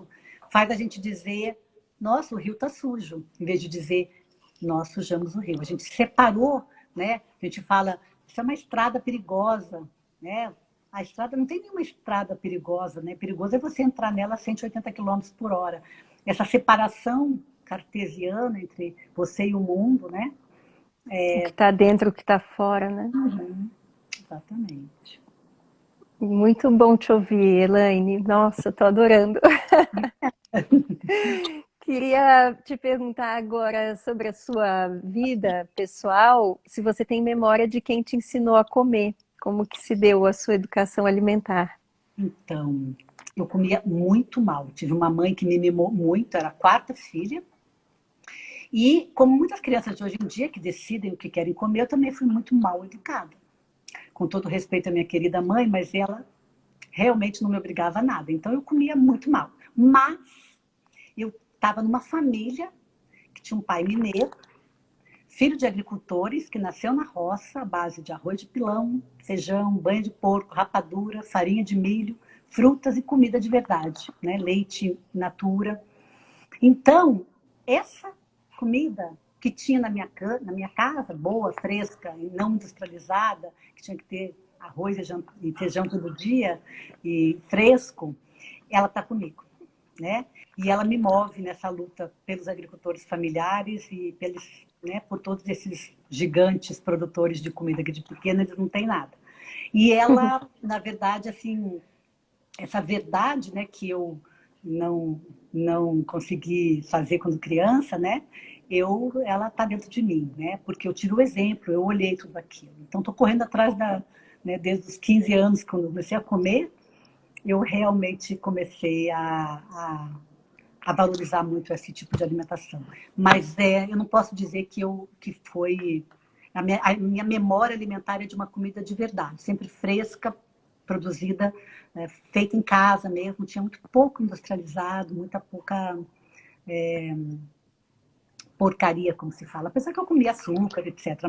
faz a gente dizer, nossa, o rio está sujo, em vez de dizer, nós sujamos o rio. A gente separou né? A gente fala, isso é uma estrada perigosa, né? A estrada não tem nenhuma estrada perigosa, né? Perigoso é você entrar nela a 180 quilômetros por hora. Essa separação cartesiana entre você e o mundo, né? O que está dentro, o que está fora, né? Exatamente. Muito bom te ouvir, Elaine. Nossa, tô adorando. Queria te perguntar agora sobre a sua vida pessoal, se você tem memória de quem te ensinou a comer, como que se deu a sua educação alimentar. Então, eu comia muito mal. Tive uma mãe que me mimou muito, era a quarta filha. E, como muitas crianças de hoje em dia que decidem o que querem comer, eu também fui muito mal educada. Com todo respeito à minha querida mãe, mas ela realmente não me obrigava a nada. Então, eu comia muito mal. Mas eu estava numa família que tinha um pai mineiro, filho de agricultores, que nasceu na roça, à base de arroz de pilão, feijão, banha de porco, rapadura, farinha de milho, frutas e comida de verdade, né? Leite in natura. Então, essa comida que tinha na minha casa, boa, fresca e não industrializada, que tinha que ter arroz e feijão todo dia e fresco, ela está comigo, né? E ela me move nessa luta pelos agricultores familiares e pelos, né, por todos esses gigantes produtores de comida que de pequena eles não têm nada. E ela, na verdade, assim, essa verdade, né, que eu não não consegui fazer quando criança, né? Ela está dentro de mim, né? Porque eu tive o exemplo, eu olhei tudo aquilo. Então estou correndo atrás né, desde os 15 anos quando eu comecei a comer, eu realmente comecei a valorizar muito esse tipo de alimentação. Mas eu não posso dizer que foi a minha memória alimentar é de uma comida de verdade, sempre fresca, produzida, feita em casa mesmo, tinha muito pouco industrializado, muita pouca porcaria, como se fala. Apesar que eu comia açúcar, etc.,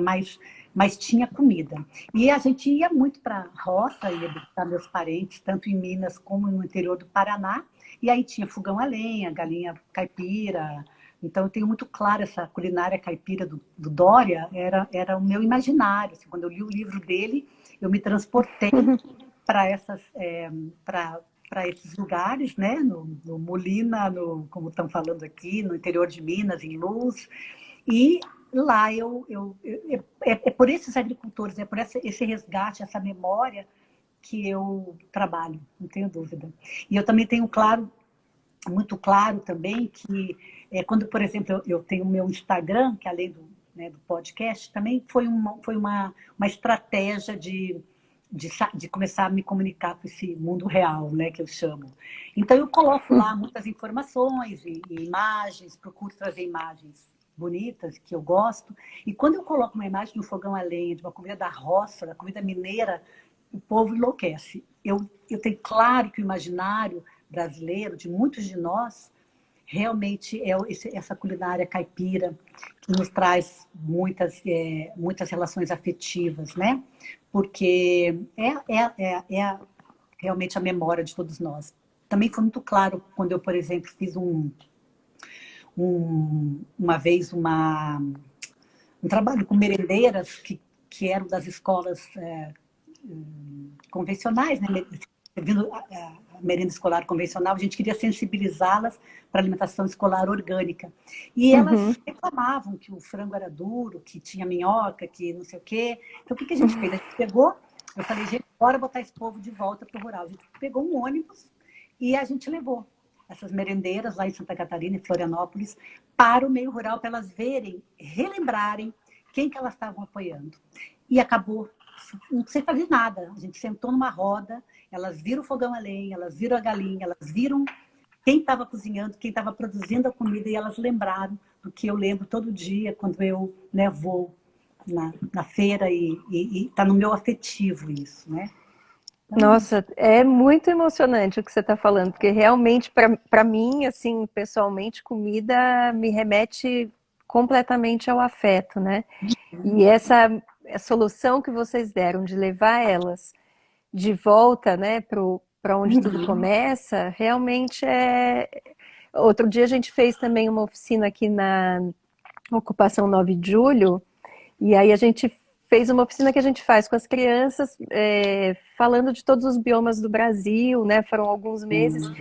mas tinha comida. E a gente ia muito para a roça, ia visitar meus parentes, tanto em Minas como no interior do Paraná, e aí tinha fogão a lenha, galinha caipira. Então, eu tenho muito claro essa culinária caipira do Dória, era o meu imaginário. Assim, quando eu li o livro dele, eu me transportei para para esses lugares, né? No Molina, como estão falando aqui, no interior de Minas, em Luz. E lá é por esses agricultores, é por esse resgate, essa memória que eu trabalho, não tenho dúvida. E eu também tenho muito claro também que quando, por exemplo, eu tenho o meu Instagram, que além né, do podcast, também foi uma estratégia de começar a me comunicar com esse mundo real, né, que eu chamo. Então, eu coloco lá muitas informações e imagens, procuro trazer imagens bonitas, que eu gosto. E quando eu coloco uma imagem no fogão a lenha, de uma comida da roça, da comida mineira, o povo enlouquece. Eu tenho claro que o imaginário brasileiro, de muitos de nós, realmente é essa culinária caipira que nos traz muitas relações afetivas, né? Porque realmente a memória de todos nós. Também foi muito claro quando eu, por exemplo, fiz uma vez um trabalho com merendeiras que eram das escolas convencionais, né? Vindo a merenda escolar convencional, a gente queria sensibilizá-las para a alimentação escolar orgânica. E elas reclamavam que o frango era duro, que tinha minhoca, que não sei o quê. Então, o que a gente fez? A gente pegou, eu falei, gente, bora botar esse povo de volta para o rural. A gente pegou um ônibus e a gente levou essas merendeiras lá em Santa Catarina, em Florianópolis, para o meio rural, para elas verem, relembrarem quem que elas estavam apoiando. E acabou não sei fazer nada. A gente sentou numa roda, elas viram o fogão a lenha, elas viram a galinha, elas viram quem estava cozinhando, quem estava produzindo a comida, e elas lembraram do que eu lembro todo dia, quando eu vou na feira, e está no meu afetivo isso, né? Então, Nossa, é muito emocionante o que você está falando, porque realmente, para mim, assim, pessoalmente, comida me remete completamente ao afeto, né? E essa solução que vocês deram de levar elas de volta, né, para onde tudo começa, realmente é. Outro dia a gente fez também uma oficina aqui na Ocupação 9 de Julho, e aí a gente fez uma oficina que a gente faz com as crianças, falando de todos os biomas do Brasil, né? Foram alguns meses.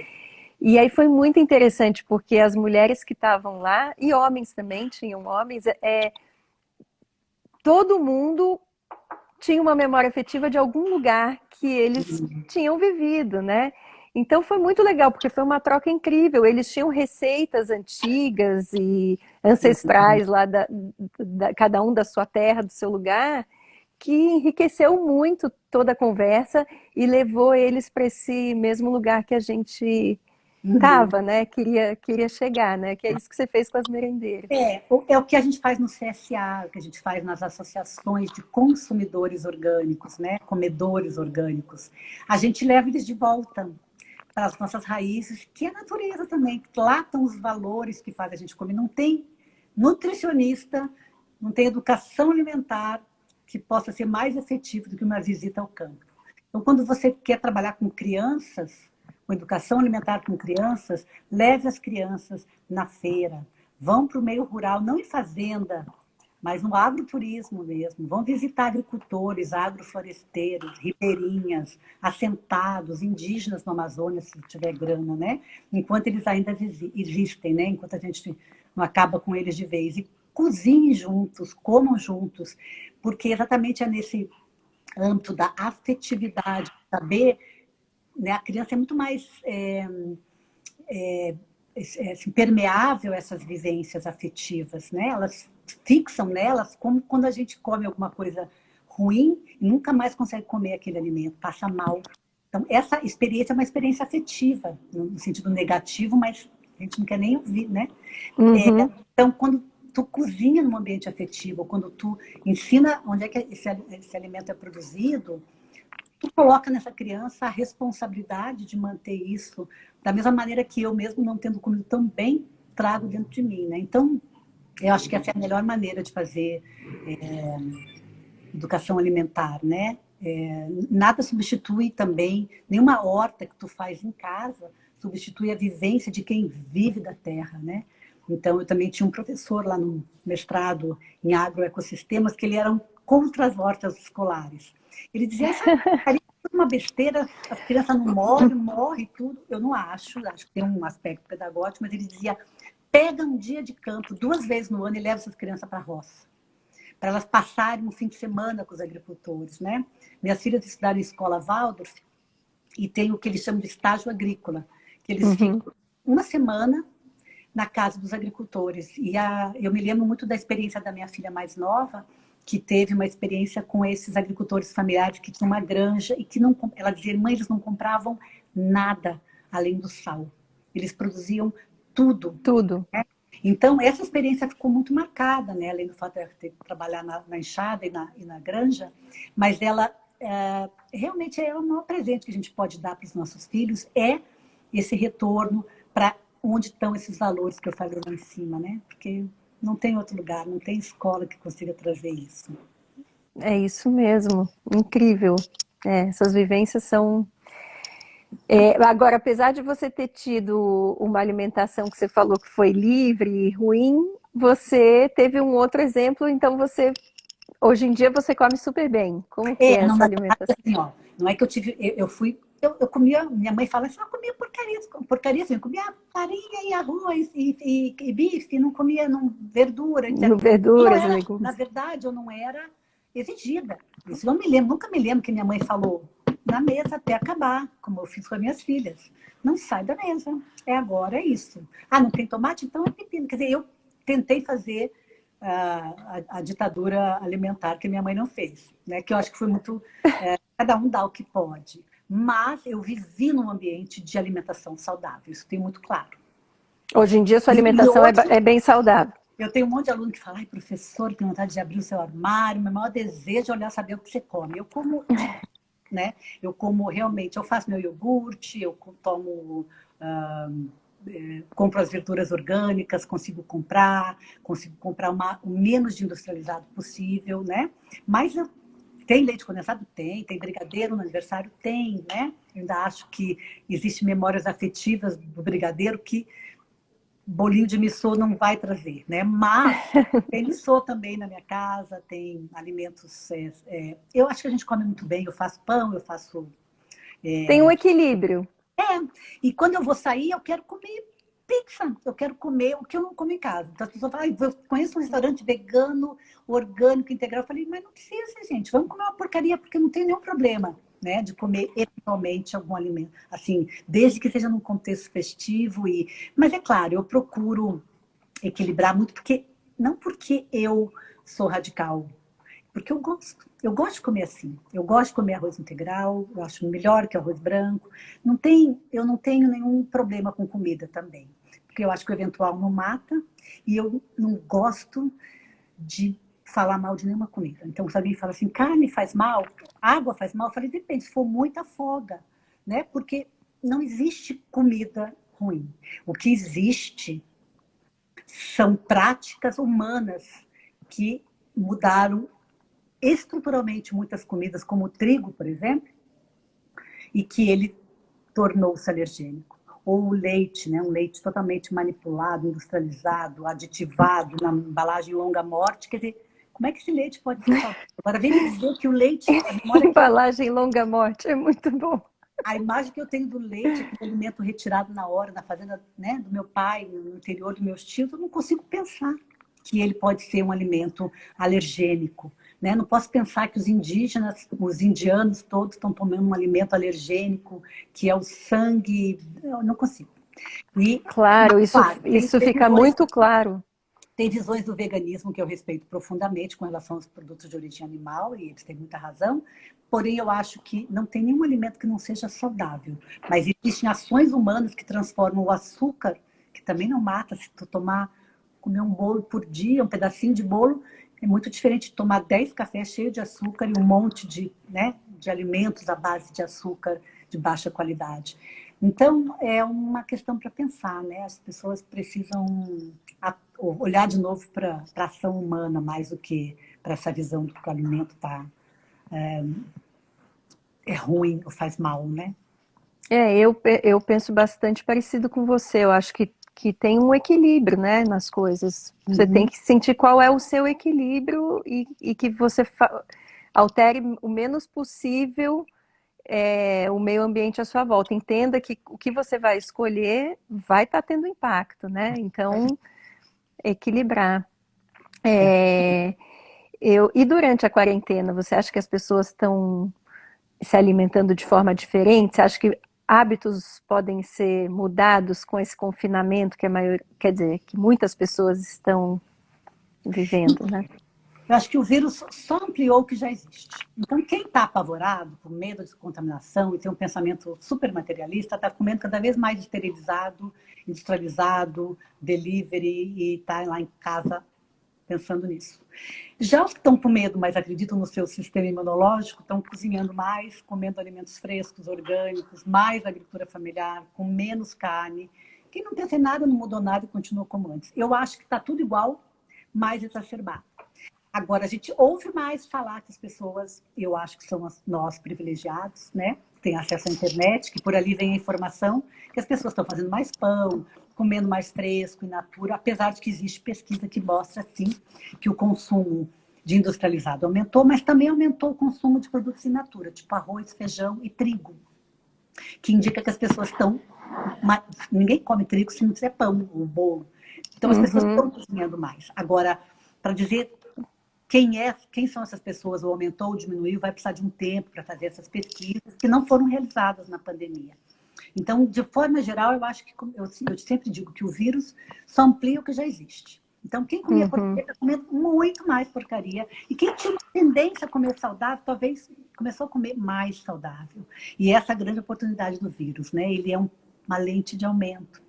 E aí foi muito interessante, porque as mulheres que estavam lá, e homens também, tinham homens, todo mundo tinha uma memória afetiva de algum lugar que eles tinham vivido, né? Então foi muito legal, porque foi uma troca incrível. Eles tinham receitas antigas e ancestrais lá, cada um da sua terra, do seu lugar, que enriqueceu muito toda a conversa e levou eles para esse mesmo lugar que a gente tava, né? Queria chegar, né? Que é isso que você fez com as merendeiras. É o que a gente faz no CSA, o que a gente faz nas associações de consumidores orgânicos, né? Comedores orgânicos. A gente leva eles de volta para as nossas raízes, que é a natureza também. Lá estão os valores que fazem a gente comer. Não tem nutricionista, não tem educação alimentar que possa ser mais efetivo do que uma visita ao campo. Então, quando você quer trabalhar com crianças, com educação alimentar com crianças, leve as crianças na feira, vão para o meio rural, não em fazenda, mas no agroturismo mesmo. Vão visitar agricultores, agrofloresteiros, ribeirinhas, assentados, indígenas no Amazônia, se tiver grana, né? Enquanto eles ainda existem, né? Enquanto a gente não acaba com eles de vez. E cozinhem juntos, comam juntos, porque exatamente é nesse âmbito da afetividade, saber, né? A criança é muito mais assim, permeável a essas vivências afetivas, né? Elas fixam nelas, como quando a gente come alguma coisa ruim e nunca mais consegue comer aquele alimento, passa mal. Então, essa experiência é uma experiência afetiva, no sentido negativo, mas a gente não quer nem ouvir, né? Uhum. Então, quando tu cozinha num ambiente afetivo, quando tu ensina onde é que esse alimento é produzido, tu coloca nessa criança a responsabilidade de manter isso da mesma maneira que eu mesmo, não tendo comido tão bem, trago dentro de mim, né? Então, eu acho que essa é a melhor maneira de fazer educação alimentar, né? Nada substitui também, nenhuma horta que tu faz em casa substitui a vivência de quem vive da terra, né? Então, eu também tinha um professor lá no mestrado em agroecossistemas que ele era contra as hortas escolares. Ele dizia, essa é uma besteira, as crianças não morrem tudo. Eu não acho que tem um aspecto pedagógico, mas ele dizia, pega um dia de campo, 2 vezes no ano, e leva essas crianças para a roça, para elas passarem um fim de semana com os agricultores, né? Minhas filhas estudaram em escola Waldorf e tem o que eles chamam de estágio agrícola, que eles ficam uma semana na casa dos agricultores. E eu me lembro muito da experiência da minha filha mais nova, que teve uma experiência com esses agricultores familiares que tinham uma granja e que não, ela dizia, mãe, eles não compravam nada além do sal. Eles produziam tudo. Tudo. Né? Então, essa experiência ficou muito marcada, né? Além do fato de eu ter que trabalhar na enxada e na granja, mas ela realmente é o maior presente que a gente pode dar para os nossos filhos, é esse retorno para onde estão esses valores que eu falei lá em cima, né? Porque não tem outro lugar, não tem escola que consiga trazer isso. É isso mesmo. Incrível. Essas vivências são. Agora, apesar de você ter tido uma alimentação que você falou que foi livre e ruim, você teve um outro exemplo, então hoje em dia você come super bem. Como que é Não, essa na verdade, alimentação? assim, ó, não é que eu tive, eu comia, minha mãe fala assim, eu comia porcaria assim, eu comia farinha e arroz e bife, não comia verdura, etc. No Eu não verduras, era, na legumes. verdade, eu não era exigida. Isso não me lembro, nunca me lembro que minha mãe falou na mesa até acabar, como eu fiz com as minhas filhas. Não sai da mesa, é agora, é isso. Ah, não tem tomate? Então é pepino. Quer dizer, eu tentei fazer a ditadura alimentar que minha mãe não fez, né? Que eu acho que foi muito... cada um dá o que pode. Mas eu vivi num ambiente de alimentação saudável, isso tem muito claro. Hoje em dia sua E alimentação hoje é bem saudável. eu tenho um monte de aluno que fala, ai, professor, tem vontade de abrir o seu armário, meu maior desejo é olhar saber o que você come. Eu como, né? Eu como realmente, eu faço meu iogurte, eu tomo... compro as verduras orgânicas, consigo comprar o menos de industrializado possível, né? Mas tem leite condensado? Tem brigadeiro no aniversário? Tem, né? Eu ainda acho que existem memórias afetivas do brigadeiro que bolinho de missô não vai trazer, né? Mas tem missô também na minha casa, tem alimentos... eu acho que a gente come muito bem, eu faço pão, eu faço... Tem um equilíbrio. E quando eu vou sair, eu quero comer pizza, eu quero comer o que eu não como em casa. Então as pessoas falam, eu conheço um restaurante vegano, orgânico, integral. Eu falei, mas não precisa, gente, vamos comer uma porcaria, porque não tem nenhum problema, né, de comer eventualmente algum alimento, assim, desde que seja num contexto festivo. Mas é claro, eu procuro equilibrar muito, não porque eu sou radical, porque eu gosto. Eu gosto de comer assim. Eu gosto de comer arroz integral, eu acho melhor que arroz branco. Eu não tenho nenhum problema com comida também. Porque eu acho que o eventual não mata e eu não gosto de falar mal de nenhuma comida. Então, se alguém fala assim, carne faz mal, água faz mal, eu falei, depende, se for muita afoga, né? Porque não existe comida ruim. O que existe são práticas humanas que mudaram estruturalmente muitas comidas, como o trigo, por exemplo, e que ele tornou-se alergênico. Ou o leite, né? Um leite totalmente manipulado, industrializado, aditivado, na embalagem longa morte. Quer dizer, como é que esse leite pode ser saudável? Agora, vem me dizer que o leite... A memória que eu... Embalagem longa morte, é muito bom. A imagem que eu tenho do leite, aquele alimento retirado na hora, na fazenda, né, do meu pai, no interior dos meus tios, eu não consigo pensar que ele pode ser um alimento alergênico. Né? Não posso pensar que os indígenas, os indianos todos estão tomando um alimento alergênico, que é o sangue. Eu não consigo. Claro, Claro, isso fica muito claro. Tem visões do veganismo que eu respeito profundamente com relação aos produtos de origem animal, e eles têm muita razão. Porém, eu acho que não tem nenhum alimento que não seja saudável. Mas existem ações humanas que transformam o açúcar, que também não mata, se tu comer um bolo por dia, um pedacinho de bolo, é muito diferente de tomar 10 cafés cheios de açúcar e um monte de alimentos à base de açúcar de baixa qualidade. Então, é uma questão para pensar, né? As pessoas precisam olhar de novo para a ação humana, mais do que para essa visão do que o alimento é ruim ou faz mal, né? Eu penso bastante parecido com você. Eu acho que tem um equilíbrio, né, nas coisas. Você tem Uhum. que sentir qual é o seu equilíbrio e que você altere o menos possível o meio ambiente à sua volta. Entenda que o que você vai escolher vai estar tendo impacto, né? Então, equilibrar. É, e durante a quarentena, você acha que as pessoas estão se alimentando de forma diferente? Você acha que hábitos podem ser mudados com esse confinamento que quer dizer, que muitas pessoas estão vivendo, né? Eu acho que o vírus só ampliou o que já existe. Então, quem está apavorado, com medo de contaminação e tem um pensamento super materialista, está comendo cada vez mais esterilizado, industrializado, delivery, e está lá em casa pensando nisso. Já os que estão com medo, mas acreditam no seu sistema imunológico, estão cozinhando mais, comendo alimentos frescos, orgânicos, mais agricultura familiar, com menos carne. Quem não pensa em nada, não mudou nada e continua como antes. Eu acho que está tudo igual, mais exacerbado. Agora, a gente ouve mais falar que as pessoas, eu acho que são nós privilegiados, né? Tem acesso à internet, que por ali vem a informação, que as pessoas estão fazendo mais pão, comendo mais fresco e natura, apesar de que existe pesquisa que mostra, sim, que o consumo de industrializado aumentou, mas também aumentou o consumo de produtos in natura, tipo arroz, feijão e trigo, que indica que as pessoas estão... Ninguém come trigo se não fizer pão ou bolo. Então, as pessoas estão cozinhando mais. Agora, para dizer quem são essas pessoas, ou aumentou ou diminuiu, vai precisar de um tempo para fazer essas pesquisas que não foram realizadas na pandemia. Então, de forma geral, eu acho que eu sempre digo que o vírus só amplia o que já existe. Então, quem comia porcaria está comendo muito mais porcaria. E quem tinha uma tendência a comer saudável, talvez começou a comer mais saudável. E essa é a grande oportunidade do vírus, né? Ele é uma lente de aumento.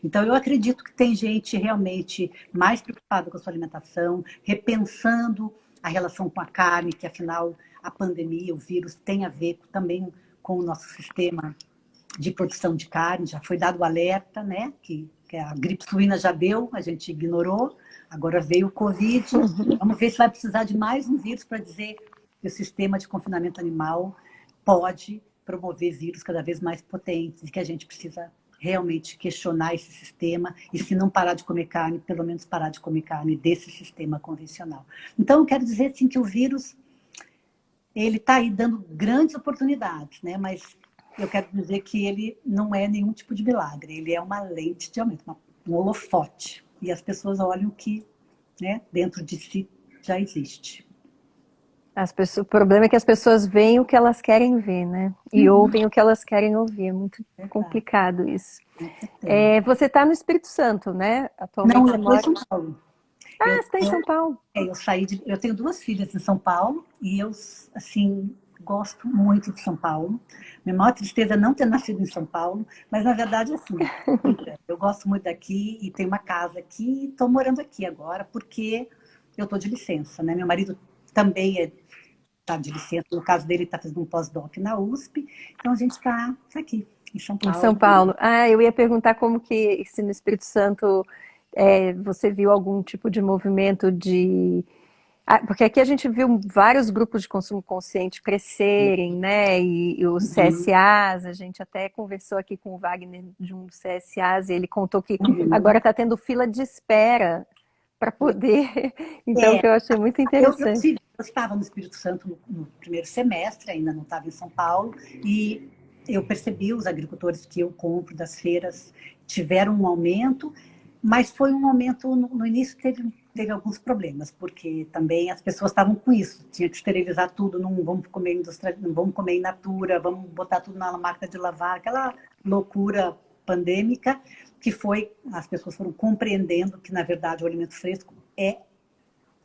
Então, eu acredito que tem gente realmente mais preocupada com a sua alimentação, repensando a relação com a carne, que afinal a pandemia, o vírus, tem a ver também com o nosso sistema de produção de carne. Já foi dado o alerta, né? Que a gripe suína já deu, a gente ignorou, agora veio o Covid. Vamos ver se vai precisar de mais um vírus para dizer que o sistema de confinamento animal pode promover vírus cada vez mais potentes e que a gente precisa realmente questionar esse sistema e, se não parar de comer carne, pelo menos parar de comer carne desse sistema convencional. Então, eu quero dizer assim, que o vírus ele está aí dando grandes oportunidades, né? Mas eu quero dizer que ele não é nenhum tipo de milagre, ele é uma lente de aumento, um holofote. E as pessoas olham que, né, dentro de si já existe. O problema é que as pessoas veem o que elas querem ver, né? E ouvem o que elas querem ouvir. É muito complicado isso. Você está no Espírito Santo, né? Atualmente Não, você eu estou em mora... São Paulo. Você está em São Paulo. Eu tenho 2 filhas em São Paulo e eu, assim, gosto muito de São Paulo. Minha maior tristeza é não ter nascido em São Paulo, mas na verdade, assim, eu gosto muito daqui e tenho uma casa aqui e estou morando aqui agora porque eu estou de licença, né? Meu marido também está de licença, no caso dele está fazendo um pós-doc na USP, então a gente está aqui, em São Em São Paulo. Paulo. Eu ia perguntar como que, se no Espírito Santo você viu algum tipo de movimento de... porque aqui a gente viu vários grupos de consumo consciente crescerem, né? E os CSAs, a gente até conversou aqui com o Wagner de um dos CSAs, e ele contou que agora está tendo fila de espera para poder... Então, que eu achei muito interessante. Eu estava no Espírito Santo no primeiro semestre, ainda não estava em São Paulo, e eu percebi os agricultores que eu compro das feiras tiveram um aumento, mas foi um aumento, no início teve alguns problemas, porque também as pessoas estavam com isso, tinha que esterilizar tudo, não vamos comer não vamos comer in natura, vamos botar tudo na máquina de lavar, aquela loucura pandêmica, que foi, as pessoas foram compreendendo que, na verdade, o alimento fresco é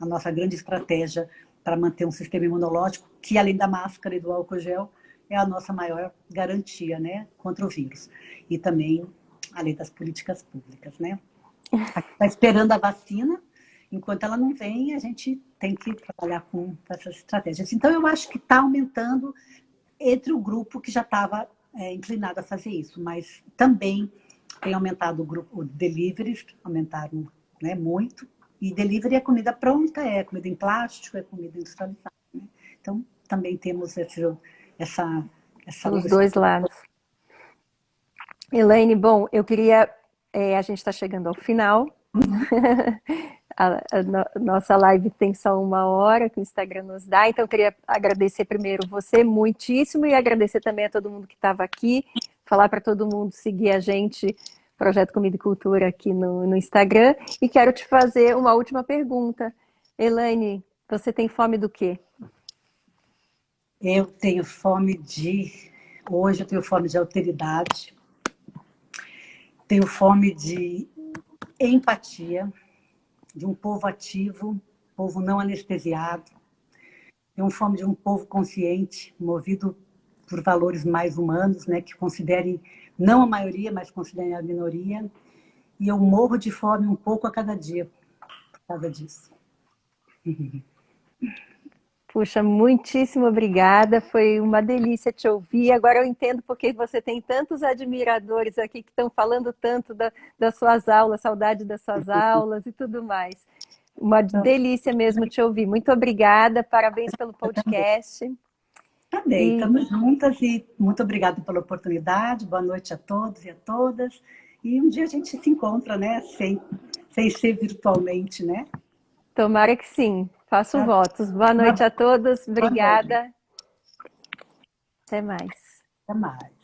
a nossa grande estratégia para manter um sistema imunológico que, além da máscara e do álcool gel, é a nossa maior garantia, né, contra o vírus. E também, além das políticas públicas, né? Está esperando a vacina, enquanto ela não vem, a gente tem que trabalhar com essas estratégias. Então, eu acho que está aumentando entre o grupo que já estava inclinado a fazer isso, mas também tem aumentado o grupo, o deliveries, aumentaram, né, muito. E delivery é comida pronta, é comida em plástico, é comida industrializada, né? Então, também temos Os dois lados. Elaine, bom, eu queria... a gente está chegando ao final. Nossa live tem só 1 hora que o Instagram nos dá, então eu queria agradecer primeiro você muitíssimo e agradecer também a todo mundo que estava aqui, falar para todo mundo seguir a gente, Projeto Comida e Cultura, aqui no Instagram, e quero te fazer uma última pergunta. Elaine, você tem fome do quê? Eu tenho fome hoje eu tenho fome de alteridade, tenho fome de empatia, de um povo ativo, povo não anestesiado, tenho fome de um povo consciente, movido por valores mais humanos, né, que considerem não a maioria, mas considerem a minoria. E eu morro de fome um pouco a cada dia por causa disso. Puxa, muitíssimo obrigada, foi uma delícia te ouvir. Agora eu entendo porque você tem tantos admiradores aqui que estão falando tanto das suas aulas, saudade das suas aulas e tudo mais. Uma delícia mesmo te ouvir. Muito obrigada, parabéns pelo podcast. Também, estamos juntas e muito obrigada pela oportunidade. Boa noite a todos e a todas. E um dia a gente se encontra, né? Sem ser virtualmente, né? Tomara que sim. Faço votos. Boa noite a todos. Obrigada. Até mais. Até mais.